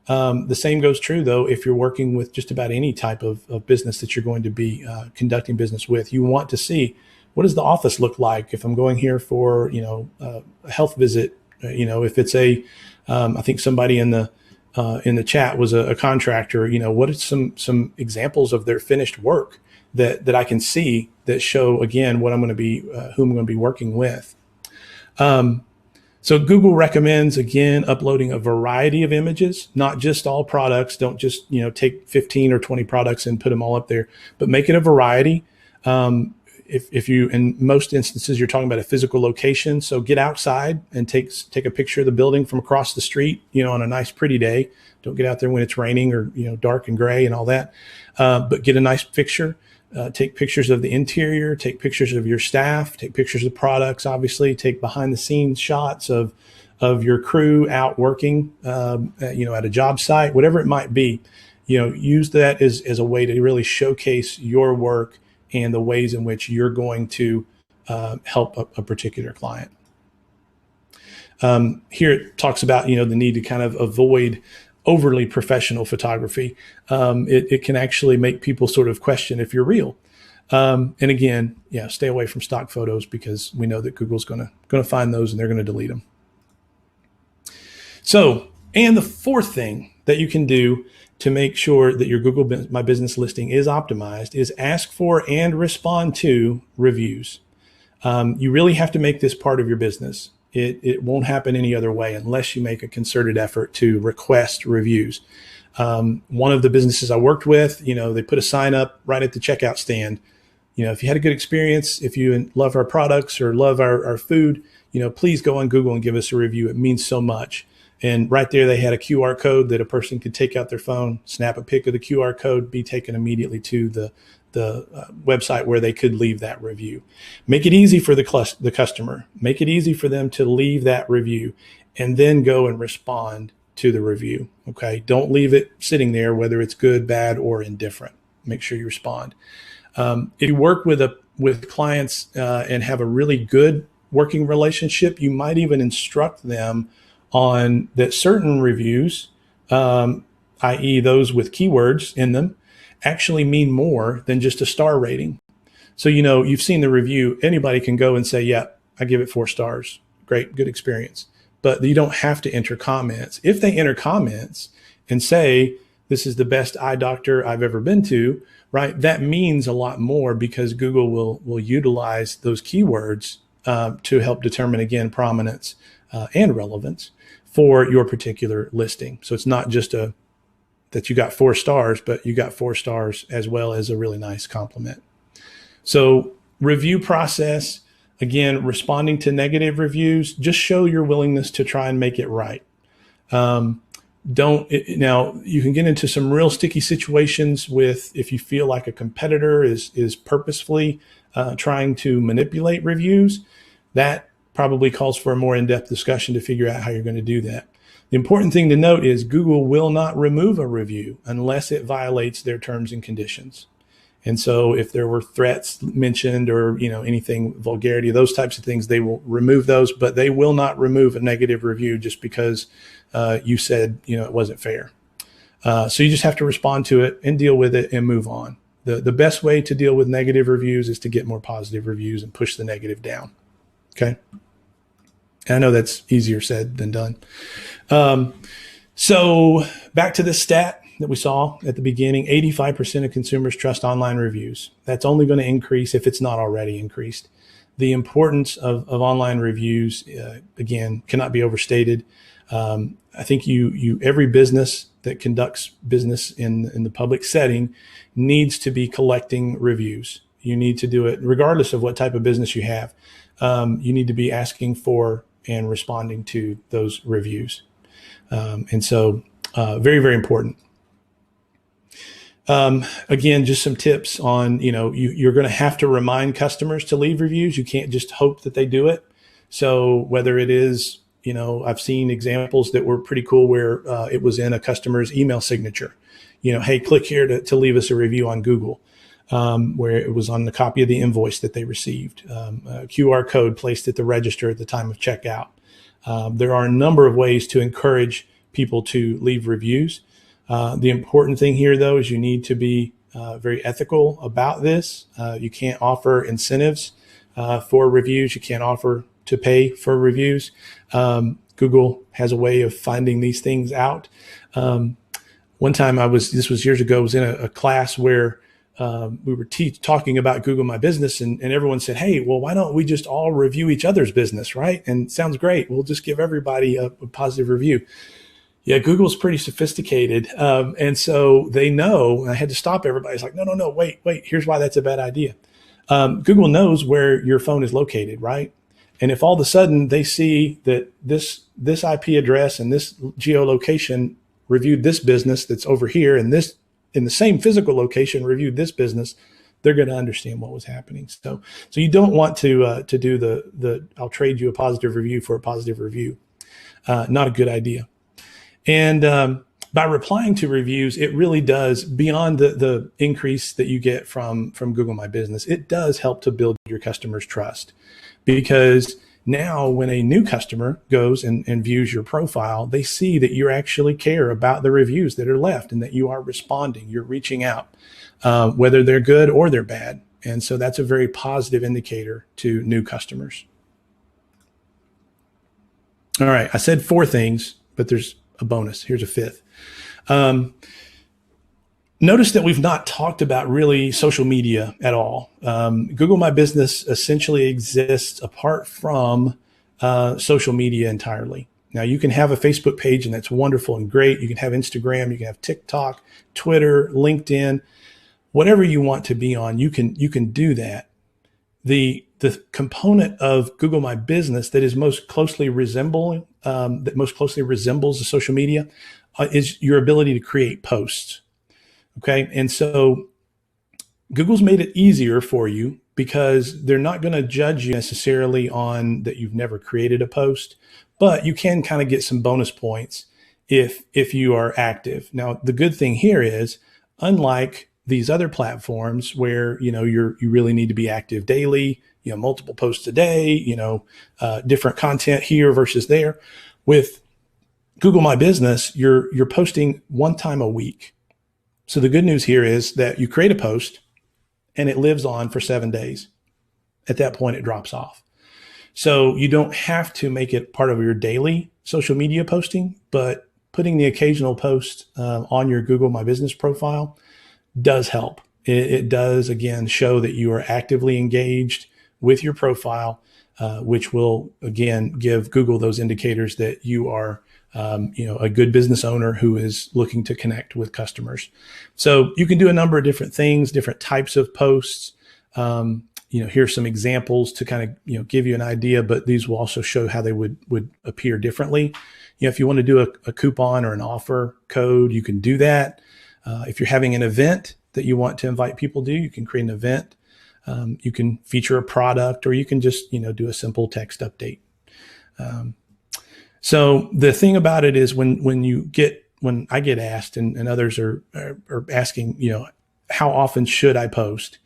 S3: The same goes true, though, if you're working with just about any type of business that you're going to be conducting business with. You want to see, what does the office look like if I'm going here for, a health visit? If it's I think somebody in the chat was a contractor. What are some examples of their finished work that I can see that show, again, what I'm going to be, who I'm going to be working with. So Google recommends, again, uploading a variety of images, not just all products. Don't just, take 15 or 20 products and put them all up there, but make it a variety. If you, in most instances, you're talking about a physical location. So get outside and take a picture of the building from across the street, on a nice, pretty day. Don't get out there when it's raining or, dark and gray and all that. But get a nice picture. Take pictures of the interior, take pictures of your staff, take pictures of products, obviously, take behind the scenes shots of your crew out working, at a job site, whatever it might be. Use that as a way to really showcase your work and the ways in which you're going to help a particular client. Here it talks about, the need to kind of avoid overly professional photography. It can actually make people sort of question if you're real. And again, stay away from stock photos, because we know that Google's going to find those and they're going to delete them. So, and the fourth thing that you can do to make sure that your Google My Business listing is optimized is ask for and respond to reviews. You really have to make this part of your business. It won't happen any other way unless you make a concerted effort to request reviews. One of the businesses I worked with, they put a sign up right at the checkout stand. If you had a good experience, if you love our products or love our food, please go on Google and give us a review. It means so much. And right there, they had a QR code that a person could take out their phone, snap a pic of the QR code, be taken immediately to the website where they could leave that review. Make it easy for the customer. Make it easy for them to leave that review and then go and respond to the review. Okay. Don't leave it sitting there, whether it's good, bad, or indifferent. Make sure you respond. If you work with clients and have a really good working relationship, you might even instruct them on that certain reviews, i.e. those with keywords in them, actually mean more than just a star rating. So, you've seen the review. Anybody can go and say, yeah, I give it 4 stars. Great, good experience. But you don't have to enter comments. If they enter comments and say, this is the best eye doctor I've ever been to, right? That means a lot more, because Google will utilize those keywords to help determine, again, prominence and relevance for your particular listing. So it's not just that you got 4 stars, but you got 4 stars as well as a really nice compliment. So review process, again, responding to negative reviews, just show your willingness to try and make it right. Now you can get into some real sticky situations if you feel like a competitor is purposefully trying to manipulate reviews. That probably calls for a more in-depth discussion to figure out how you're going to do that. The important thing to note is Google will not remove a review unless it violates their terms and conditions. And so if there were threats mentioned or, anything, vulgarity, those types of things, they will remove those, but they will not remove a negative review just because you said, it wasn't fair. So you just have to respond to it and deal with it and move on. The best way to deal with negative reviews is to get more positive reviews and push the negative down. Okay. And I know that's easier said than done. So back to this stat that we saw at the beginning, 85% of consumers trust online reviews. That's only going to increase if it's not already increased. The importance of online reviews, again, cannot be overstated. I think every business that conducts business in the public setting needs to be collecting reviews. You need to do it regardless of what type of business you have. You need to be asking for and responding to those reviews. And so very, very important. Again, just some tips on, you're going to have to remind customers to leave reviews. You can't just hope that they do it. So whether it is, I've seen examples that were pretty cool where it was in a customer's email signature, hey, click here to leave us a review on Google, where it was on the copy of the invoice that they received, a QR code placed at the register at the time of checkout. There are a number of ways to encourage people to leave reviews. The important thing here, though, is you need to be very ethical about this. You can't offer incentives for reviews. You can't offer to pay for reviews. Google has a way of finding these things out. One time this was years ago, I was in a class where we were talking about Google My Business, and everyone said, hey, well, why don't we just all review each other's business, right? And sounds great. We'll just give everybody a positive review. Yeah, Google's pretty sophisticated. And so they know, I had to stop everybody. It's like, no, wait, here's why that's a bad idea. Google knows where your phone is located, right? And if all of a sudden they see that this IP address and this geolocation reviewed this business that's over here, and this in the same physical location reviewed this business, they're going to understand what was happening. So you don't want to do the I'll trade you a positive review for a positive review. Not a good idea. And by replying to reviews, it really does, beyond the increase that you get from Google My Business, it does help to build your customers' trust. Because now when a new customer goes and views your profile, they see that you actually care about the reviews that are left and that you are responding, you're reaching out, whether they're good or they're bad. And so that's a very positive indicator to new customers. All right, I said 4 things, but there's a bonus. Here's a 5th. Notice that we've not talked about really social media at all. Google My Business essentially exists apart from social media entirely. Now, you can have a Facebook page, and that's wonderful and great. You can have Instagram, you can have TikTok, Twitter, LinkedIn, whatever you want to be on, you can do that. The component of Google My Business that is most closely resembles the social media is your ability to create posts. Okay. And so Google's made it easier for you because they're not going to judge you necessarily on that you've never created a post, but you can kind of get some bonus points if you are active. Now, the good thing here is, unlike these other platforms where, you really need to be active daily, multiple posts a day, different content here versus there. With Google My Business, you're posting one time a week. So the good news here is that you create a post and it lives on for 7 days. At that point, it drops off. So you don't have to make it part of your daily social media posting, but putting the occasional post on your Google My Business profile does help. It does, again, show that you are actively engaged with your profile, which will, again, give Google those indicators that you are a good business owner who is looking to connect with customers. So you can do a number of different things, different types of posts. Here's some examples to kind of, give you an idea, but these will also show how they would appear differently. If you want to do a coupon or an offer code, you can do that. If you're having an event that you want to invite people to, you can create an event. You can feature a product, or you can just, do a simple text update. So the thing about it is when I get asked and others are asking, how often should I post?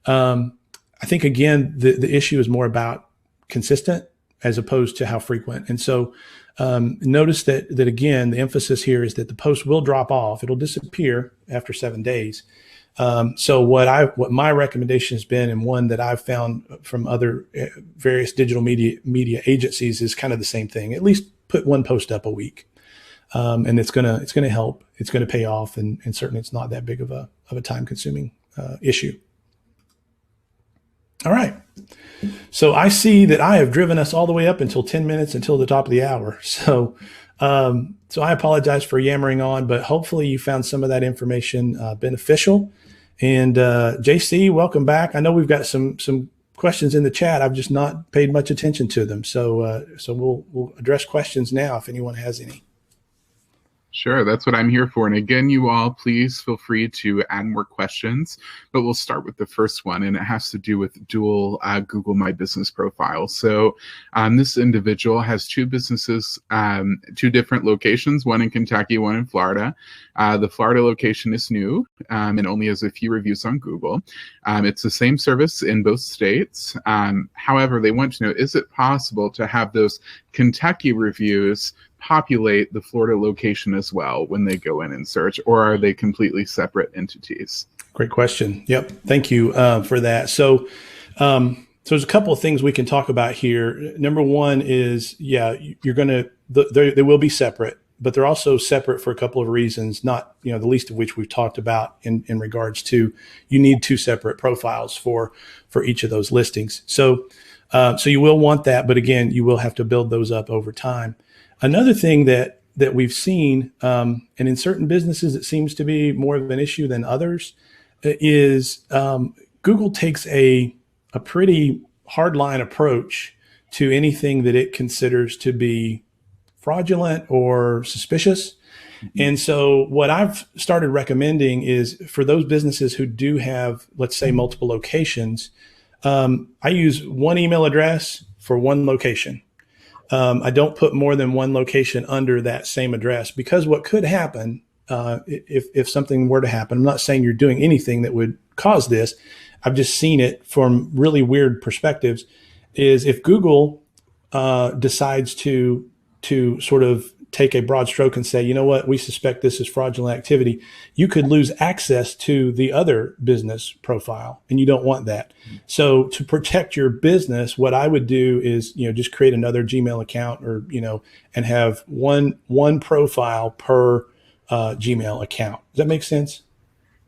S3: I think, again, the issue is more about consistent as opposed to how frequent. And so notice that again, the emphasis here is that the post will drop off. It'll disappear after 7 days. So what my recommendation has been, and one that I've found from other various digital media agencies, is kind of the same thing. At least put one post up a week, and it's gonna help. It's gonna pay off, and certainly it's not that big of a time consuming issue. All right. So I see that I have driven us all the way up until 10 minutes until the top of the hour. So So I apologize for yammering on, but hopefully you found some of that information beneficial. And JC, welcome back. I know we've got some questions in the chat. I've just not paid much attention to them. So we'll address questions now if anyone has any.
S2: Sure, that's what I'm here for. And again, you all, please feel free to add more questions, but we'll start with the first one, and it has to do with dual Google My Business profiles. So this individual has two businesses, two different locations, one in Kentucky, one in Florida. The Florida location is new and only has a few reviews on Google. It's the same service in both states. However, they want to know, is it possible to have those Kentucky reviews populate the Florida location as well when they go in and search, or are they completely separate entities?
S3: Great question. Yep. Thank you for that. So there's a couple of things we can talk about here. Number one is, you're going to, they will be separate, but they're also separate for a couple of reasons, not, the least of which we've talked about in regards to, you need two separate profiles for each of those listings. So you will want that, but again, you will have to build those up over time. Another thing that we've seen, and in certain businesses it seems to be more of an issue than others, is Google takes a pretty hardline approach to anything that it considers to be fraudulent or suspicious. And so what I've started recommending is for those businesses who do have, let's say, multiple locations, I use one email address for one location. I don't put more than one location under that same address, because what could happen if something were to happen, I'm not saying you're doing anything that would cause this, I've just seen it from really weird perspectives, is if Google decides to sort of take a broad stroke and say, you know what, we suspect this is fraudulent activity, you could lose access to the other business profile, and you don't want that. So to protect your business, what I would do is, just create another Gmail account, or, and have one profile per Gmail account. Does that make sense?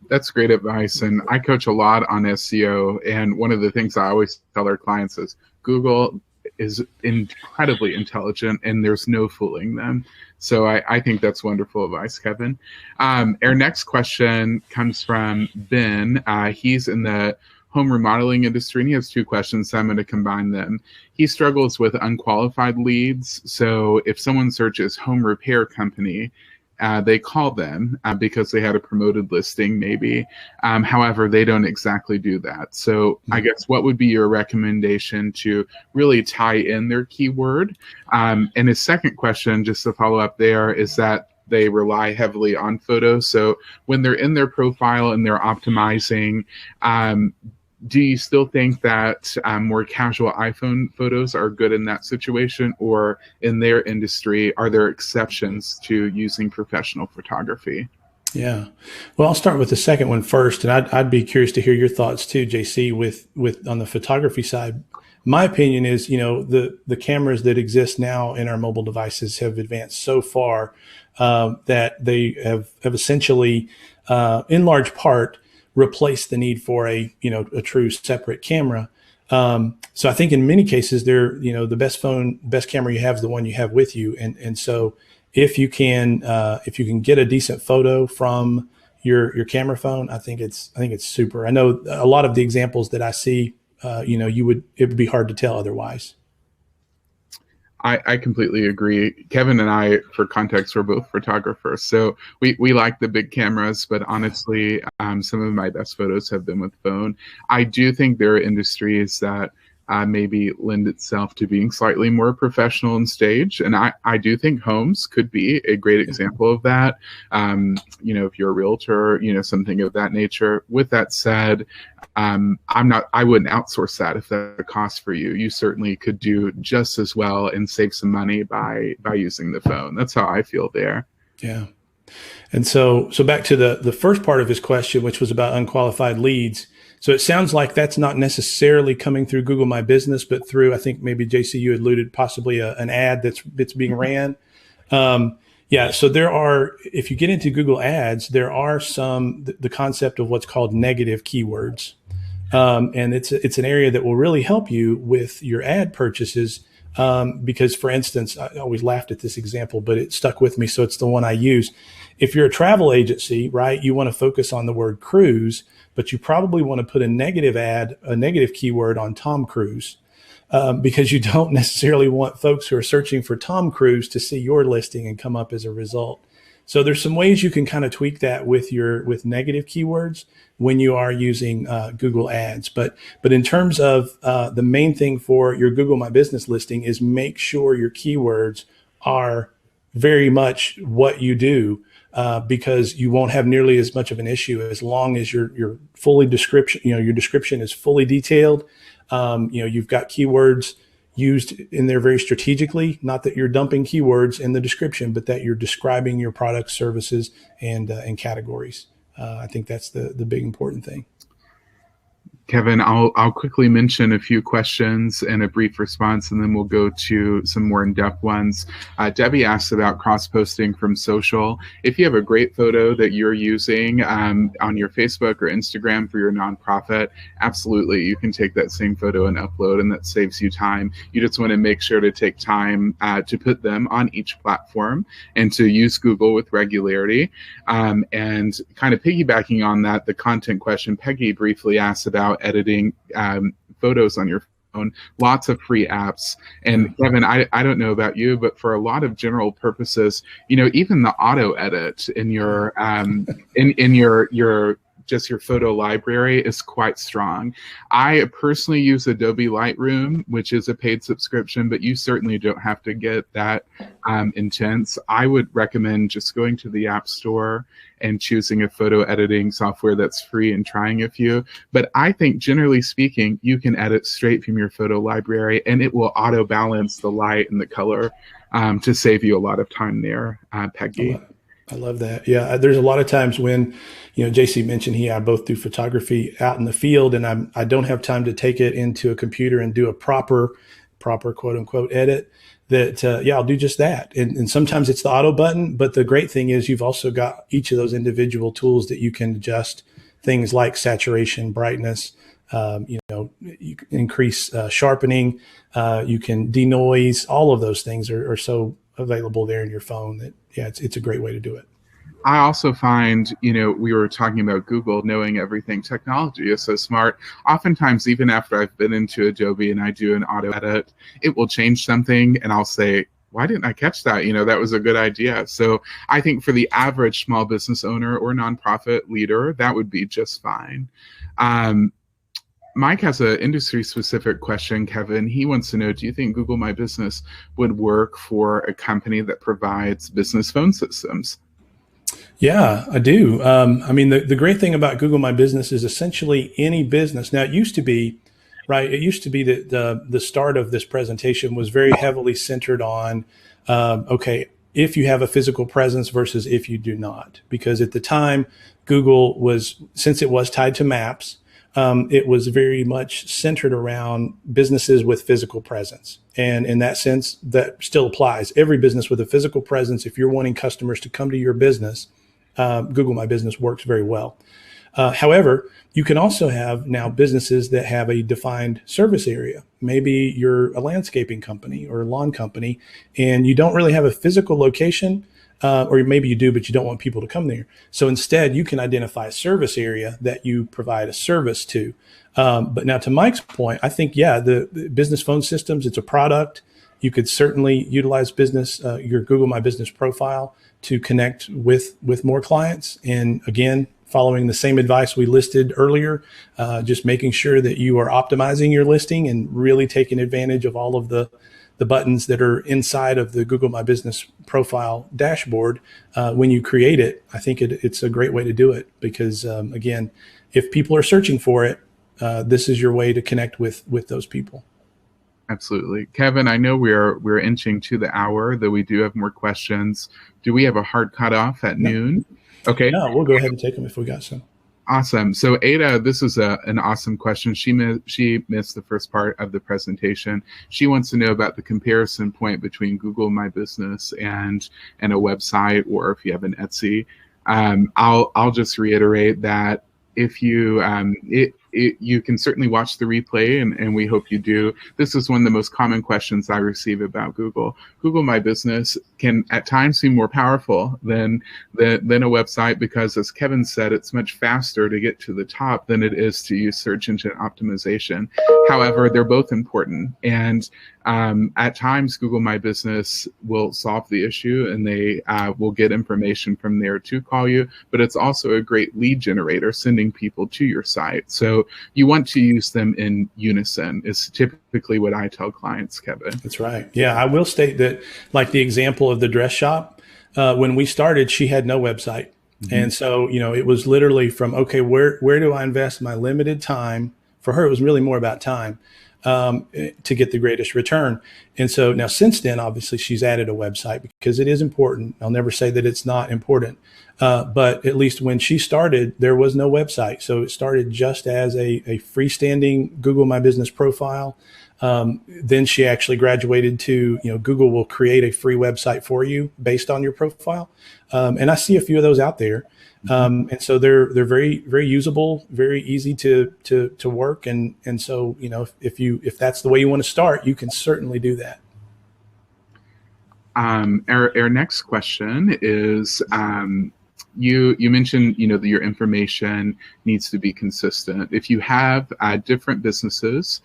S2: That's great advice. And I coach a lot on SEO. And one of the things I always tell our clients is Google is incredibly intelligent, and there's no fooling them. So I think that's wonderful advice, Kevin. Our next question comes from Ben. He's in the home remodeling industry, and he has two questions, so I'm going to combine them. He struggles with unqualified leads. So if someone searches home repair company, they call them because they had a promoted listing maybe. However, they don't exactly do that. So I guess what would be your recommendation to really tie in their keyword? And his second question, just to follow up there, is that they rely heavily on photos. So when they're in their profile and they're optimizing, do you still think that more casual iPhone photos are good in that situation, or in their industry, are there exceptions to using professional photography?
S3: Yeah. Well, I'll start with the second one first, and I'd be curious to hear your thoughts too, JC, with on the photography side. My opinion is, the cameras that exist now in our mobile devices have advanced so far that they have essentially, in large part, replace the need for a true separate camera. So I think in many cases the best camera you have is the one you have with you. And so if you can get a decent photo from your camera phone, I think it's super. I know a lot of the examples that I see, it would be hard to tell otherwise.
S2: I completely agree. Kevin and I, for context, we're both photographers. So we like the big cameras, but honestly, some of my best photos have been with phone. I do think there are industries that maybe lend itself to being slightly more professional and staged. And I do think homes could be a great example of that. If you're a realtor, something of that nature. With that said, I wouldn't outsource that if that's a cost for you. You certainly could do just as well and save some money by using the phone. That's how I feel there.
S3: Yeah. And so back to the first part of his question, which was about unqualified leads. So it sounds like that's not necessarily coming through Google My Business, but through, I think maybe JC, you alluded possibly an ad that's being ran. So there are, if you get into Google Ads, there are the concept of what's called negative keywords. And it's an area that will really help you with your ad purchases. Because, for instance, I always laughed at this example, but it stuck with me, so it's the one I use. If you're a travel agency, right, you want to focus on the word cruise, but you probably want to put a negative keyword on Tom Cruise, because you don't necessarily want folks who are searching for Tom Cruise to see your listing and come up as a result. So there's some ways you can kind of tweak that with negative keywords when you are using Google Ads. But in terms of the main thing for your Google My Business listing is make sure your keywords are very much what you do, because you won't have nearly as much of an issue as long as your fully description, your description is fully detailed. You've got keywords used in there very strategically, not that you're dumping keywords in the description, but that you're describing your products, services, and categories. I think that's the big important thing.
S2: Kevin, I'll quickly mention a few questions and a brief response, and then we'll go to some more in-depth ones. Debbie asked about cross-posting from social. If you have a great photo that you're using on your Facebook or Instagram for your nonprofit, absolutely, you can take that same photo and upload, and that saves you time. You just want to make sure to take time to put them on each platform and to use Google with regularity. And kind of piggybacking on that, the content question Peggy briefly asked about editing photos on your phone, lots of free apps. And Kevin, I don't know about you, but for a lot of general purposes, even the auto edit in your in your just your photo library is quite strong. I personally use Adobe Lightroom, which is a paid subscription, but you certainly don't have to get that intense. I would recommend just going to the App Store and choosing a photo editing software that's free and trying a few. But I think generally speaking, you can edit straight from your photo library and it will auto balance the light and the color to save you a lot of time there, Peggy.
S3: I love that. Yeah, there's a lot of times when, JC mentioned I both do photography out in the field, and I don't have time to take it into a computer and do a proper quote unquote edit. That I'll do just that. And sometimes it's the auto button, but the great thing is you've also got each of those individual tools that you can adjust things like saturation, brightness. You can increase sharpening. You can denoise. All of those things are so available there in your phone that it's a great way to do it.
S2: I also find, we were talking about Google knowing everything. Technology is so smart. Oftentimes, even after I've been into Adobe and I do an auto edit, it will change something and I'll say, why didn't I catch that? That was a good idea. So I think for the average small business owner or nonprofit leader, that would be just fine. Mike has an industry-specific question, Kevin. He wants to know, do you think Google My Business would work for a company that provides business phone systems?
S3: Yeah, I do. The great thing about Google My Business is essentially any business. Now, it used to be, right? It used to be that the start of this presentation was very heavily centered on, if you have a physical presence versus if you do not. Because at the time, Google since it was tied to maps, it was very much centered around businesses with physical presence. And in that sense, that still applies. Every business with a physical presence, if you're wanting customers to come to your business, Google My Business works very well. However, you can also have now businesses that have a defined service area. Maybe you're a landscaping company or a lawn company, and you don't really have a physical location, or maybe you do, but you don't want people to come there. So instead, you can identify a service area that you provide a service to. But now to Mike's point, I think, the business phone systems, it's a product. You could certainly utilize your Google My Business profile to connect with more clients. And again, following the same advice we listed earlier, just making sure that you are optimizing your listing and really taking advantage of all of the buttons that are inside of the Google My Business profile dashboard. When you create it, I think it's a great way to do it because, again, if people are searching for it, this is your way to connect with those people.
S2: Absolutely. Kevin, I know we're inching to the hour, though we do have more questions. Do we have a hard cutoff at noon? Okay.
S3: No, we'll go ahead and take them if we got some.
S2: Awesome. So Ada, this is an awesome question. She missed the first part of the presentation. She wants to know about the comparison point between Google My Business and a website, or if you have an Etsy. I'll just reiterate that if you you can certainly watch the replay, and we hope you do. This is one of the most common questions I receive about Google. Google My Business can at times seem more powerful than a website because, as Kevin said, it's much faster to get to the top than it is to use search engine optimization. However, they're both important, and at times Google My Business will solve the issue, and they will get information from there to call you, but it's also a great lead generator, sending people to your site. So you want to use them in unison is typically what I tell clients, Kevin.
S3: That's right. Yeah, I will state that, like the example of the dress shop, when we started, she had no website. Mm-hmm. And so, it was literally from, okay, where do I invest my limited time? For her, it was really more about time to get the greatest return. And so now since then, obviously, she's added a website because it is important. I'll never say that it's not important. But at least when she started, there was no website. So it started just as a freestanding Google My Business profile. Then she actually graduated to, Google will create a free website for you based on your profile. And I see a few of those out there. And so they're very, very usable, very easy to work. And so, if that's the way you want to start, you can certainly do that.
S2: Our next question is, you mentioned, that your information needs to be consistent. If you have different businesses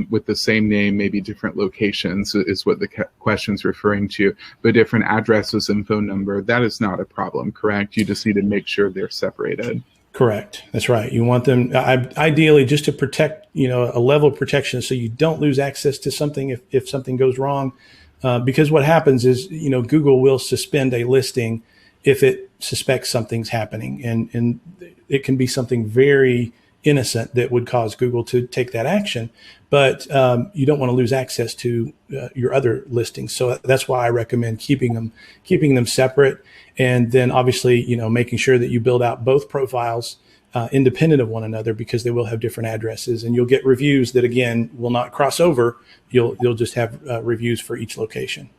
S2: with the same name, maybe different locations is what the question's referring to, but different addresses and phone number, that is not a problem, correct? You just need to make sure they're separated.
S3: Correct. That's right. You want them ideally just to protect, a level of protection so you don't lose access to something if something goes wrong. Because what happens is, Google will suspend a listing if it suspects something's happening, and it can be something very innocent that would cause Google to take that action. But you don't want to lose access to your other listings. So that's why I recommend keeping them separate. And then obviously, making sure that you build out both profiles independent of one another, because they will have different addresses, and you'll get reviews that, again, will not cross over. You'll just have reviews for each location.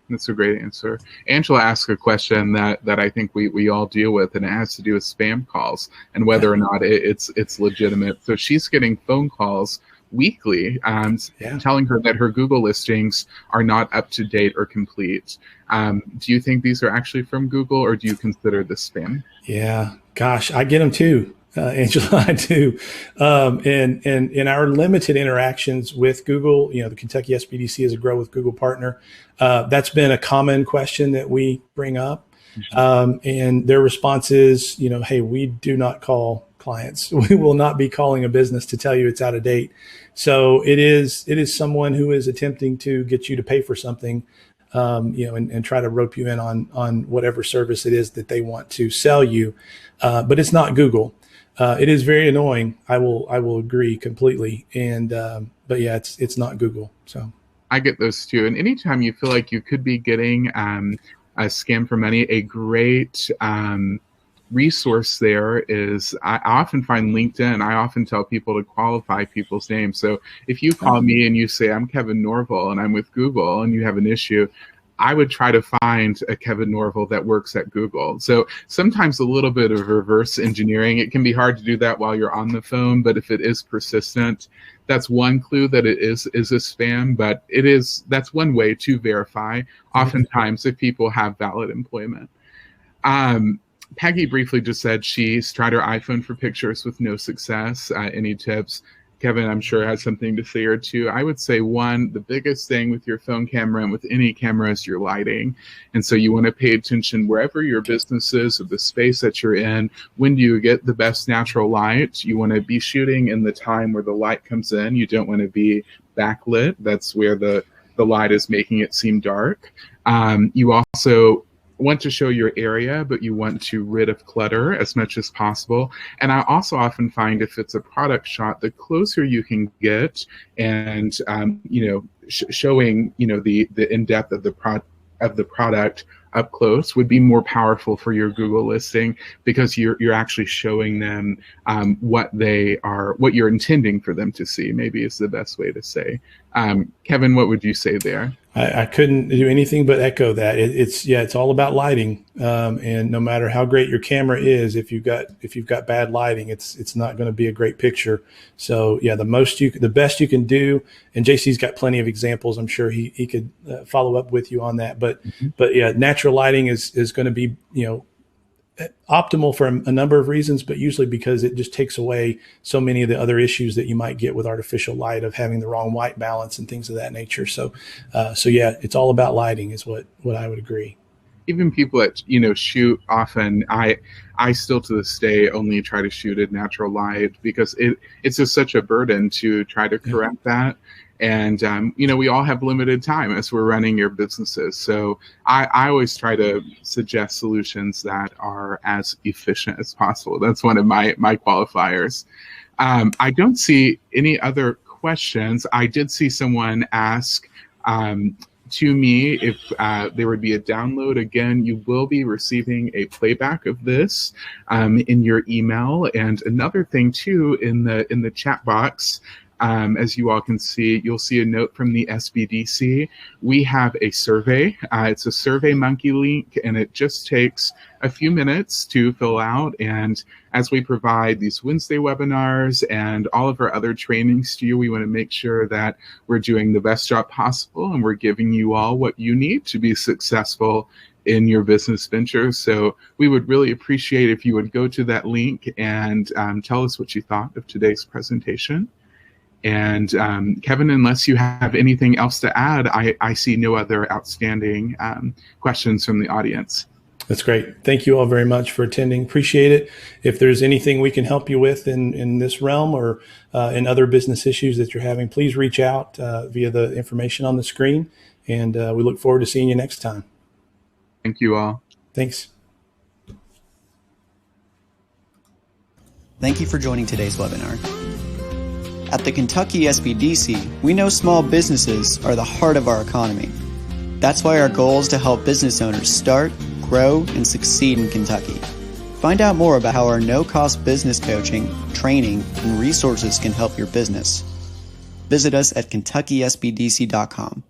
S2: That's a great answer. Angela asked a question that I think we all deal with, and it has to do with spam calls and whether or not it's legitimate. So she's getting phone calls weekly telling her that her Google listings are not up to date or complete. Do you think these are actually from Google, or do you consider this spam?
S3: Yeah, gosh, I get them too. Angela, I do. And in our limited interactions with Google, the Kentucky SBDC is a Grow with Google partner. That's been a common question that we bring up. And their response is, hey, we do not call clients. We will not be calling a business to tell you it's out of date. So it is someone who is attempting to get you to pay for something, and try to rope you in on whatever service it is that they want to sell you. But it's not Google. It is very annoying. I will agree completely. And, but yeah, it's not Google. So
S2: I get those too. And anytime you feel like you could be getting a scam for money, a great resource there is, I often find LinkedIn. I often tell people to qualify people's names. So if you call me and you say, I'm Kevin Norville and I'm with Google, and you have an issue, I would try to find a Kevin Norville that works at Google. So sometimes a little bit of reverse engineering. It can be hard to do that while you're on the phone, but if it is persistent, that's one clue that it is a spam, but that's one way to verify. Oftentimes, if people have valid employment. Peggy briefly just said she's tried her iPhone for pictures with no success. Any tips? Kevin, I'm sure, has something to say or two. I would say, one, the biggest thing with your phone camera and with any camera is your lighting. And so you want to pay attention wherever your business is or the space that you're in. When do you get the best natural light? You want to be shooting in the time where the light comes in. You don't want to be backlit. That's where the light is making it seem dark. You also want to show your area, but you want to rid of clutter as much as possible. And I also often find if it's a product shot, the closer you can get and showing the in-depth of the product, up close would be more powerful for your Google listing, because you're actually showing them what you're intending for them to see, maybe is the best way to say. Kevin, what would you say there?
S3: I couldn't do anything but echo that. It's all about lighting, and no matter how great your camera is, if you've got bad lighting, it's not going to be a great picture. So yeah, the best you can do, and JC's got plenty of examples. I'm sure he could follow up with you on that. But yeah, natural lighting is going to be optimal for a number of reasons, but usually because it just takes away so many of the other issues that you might get with artificial light, of having the wrong white balance and things of that nature. So yeah, it's all about lighting is what I would agree.
S2: Even people that, shoot often, I still to this day only try to shoot at natural light, because it's just such a burden to try to correct that. And, we all have limited time as we're running your businesses. So I always try to suggest solutions that are as efficient as possible. That's one of my qualifiers. I don't see any other questions. I did see someone ask to me if there would be a download. Again, you will be receiving a playback of this in your email. And another thing too, in the chat box, as you all can see, you'll see a note from the SBDC. We have a survey. It's a SurveyMonkey link, and it just takes a few minutes to fill out. And as we provide these Wednesday webinars and all of our other trainings to you, we want to make sure that we're doing the best job possible, and we're giving you all what you need to be successful in your business ventures. So we would really appreciate if you would go to that link and tell us what you thought of today's presentation. And Kevin, unless you have anything else to add, I see no other outstanding questions from the audience.
S3: That's great. Thank you all very much for attending. Appreciate it. If there's anything we can help you with in this realm or in other business issues that you're having, please reach out via the information on the screen. And we look forward to seeing you next time.
S2: Thank you all.
S3: Thanks.
S1: Thank you for joining today's webinar. At the Kentucky SBDC, we know small businesses are the heart of our economy. That's why our goal is to help business owners start, grow, and succeed in Kentucky. Find out more about how our no-cost business coaching, training, and resources can help your business. Visit us at KentuckySBDC.com.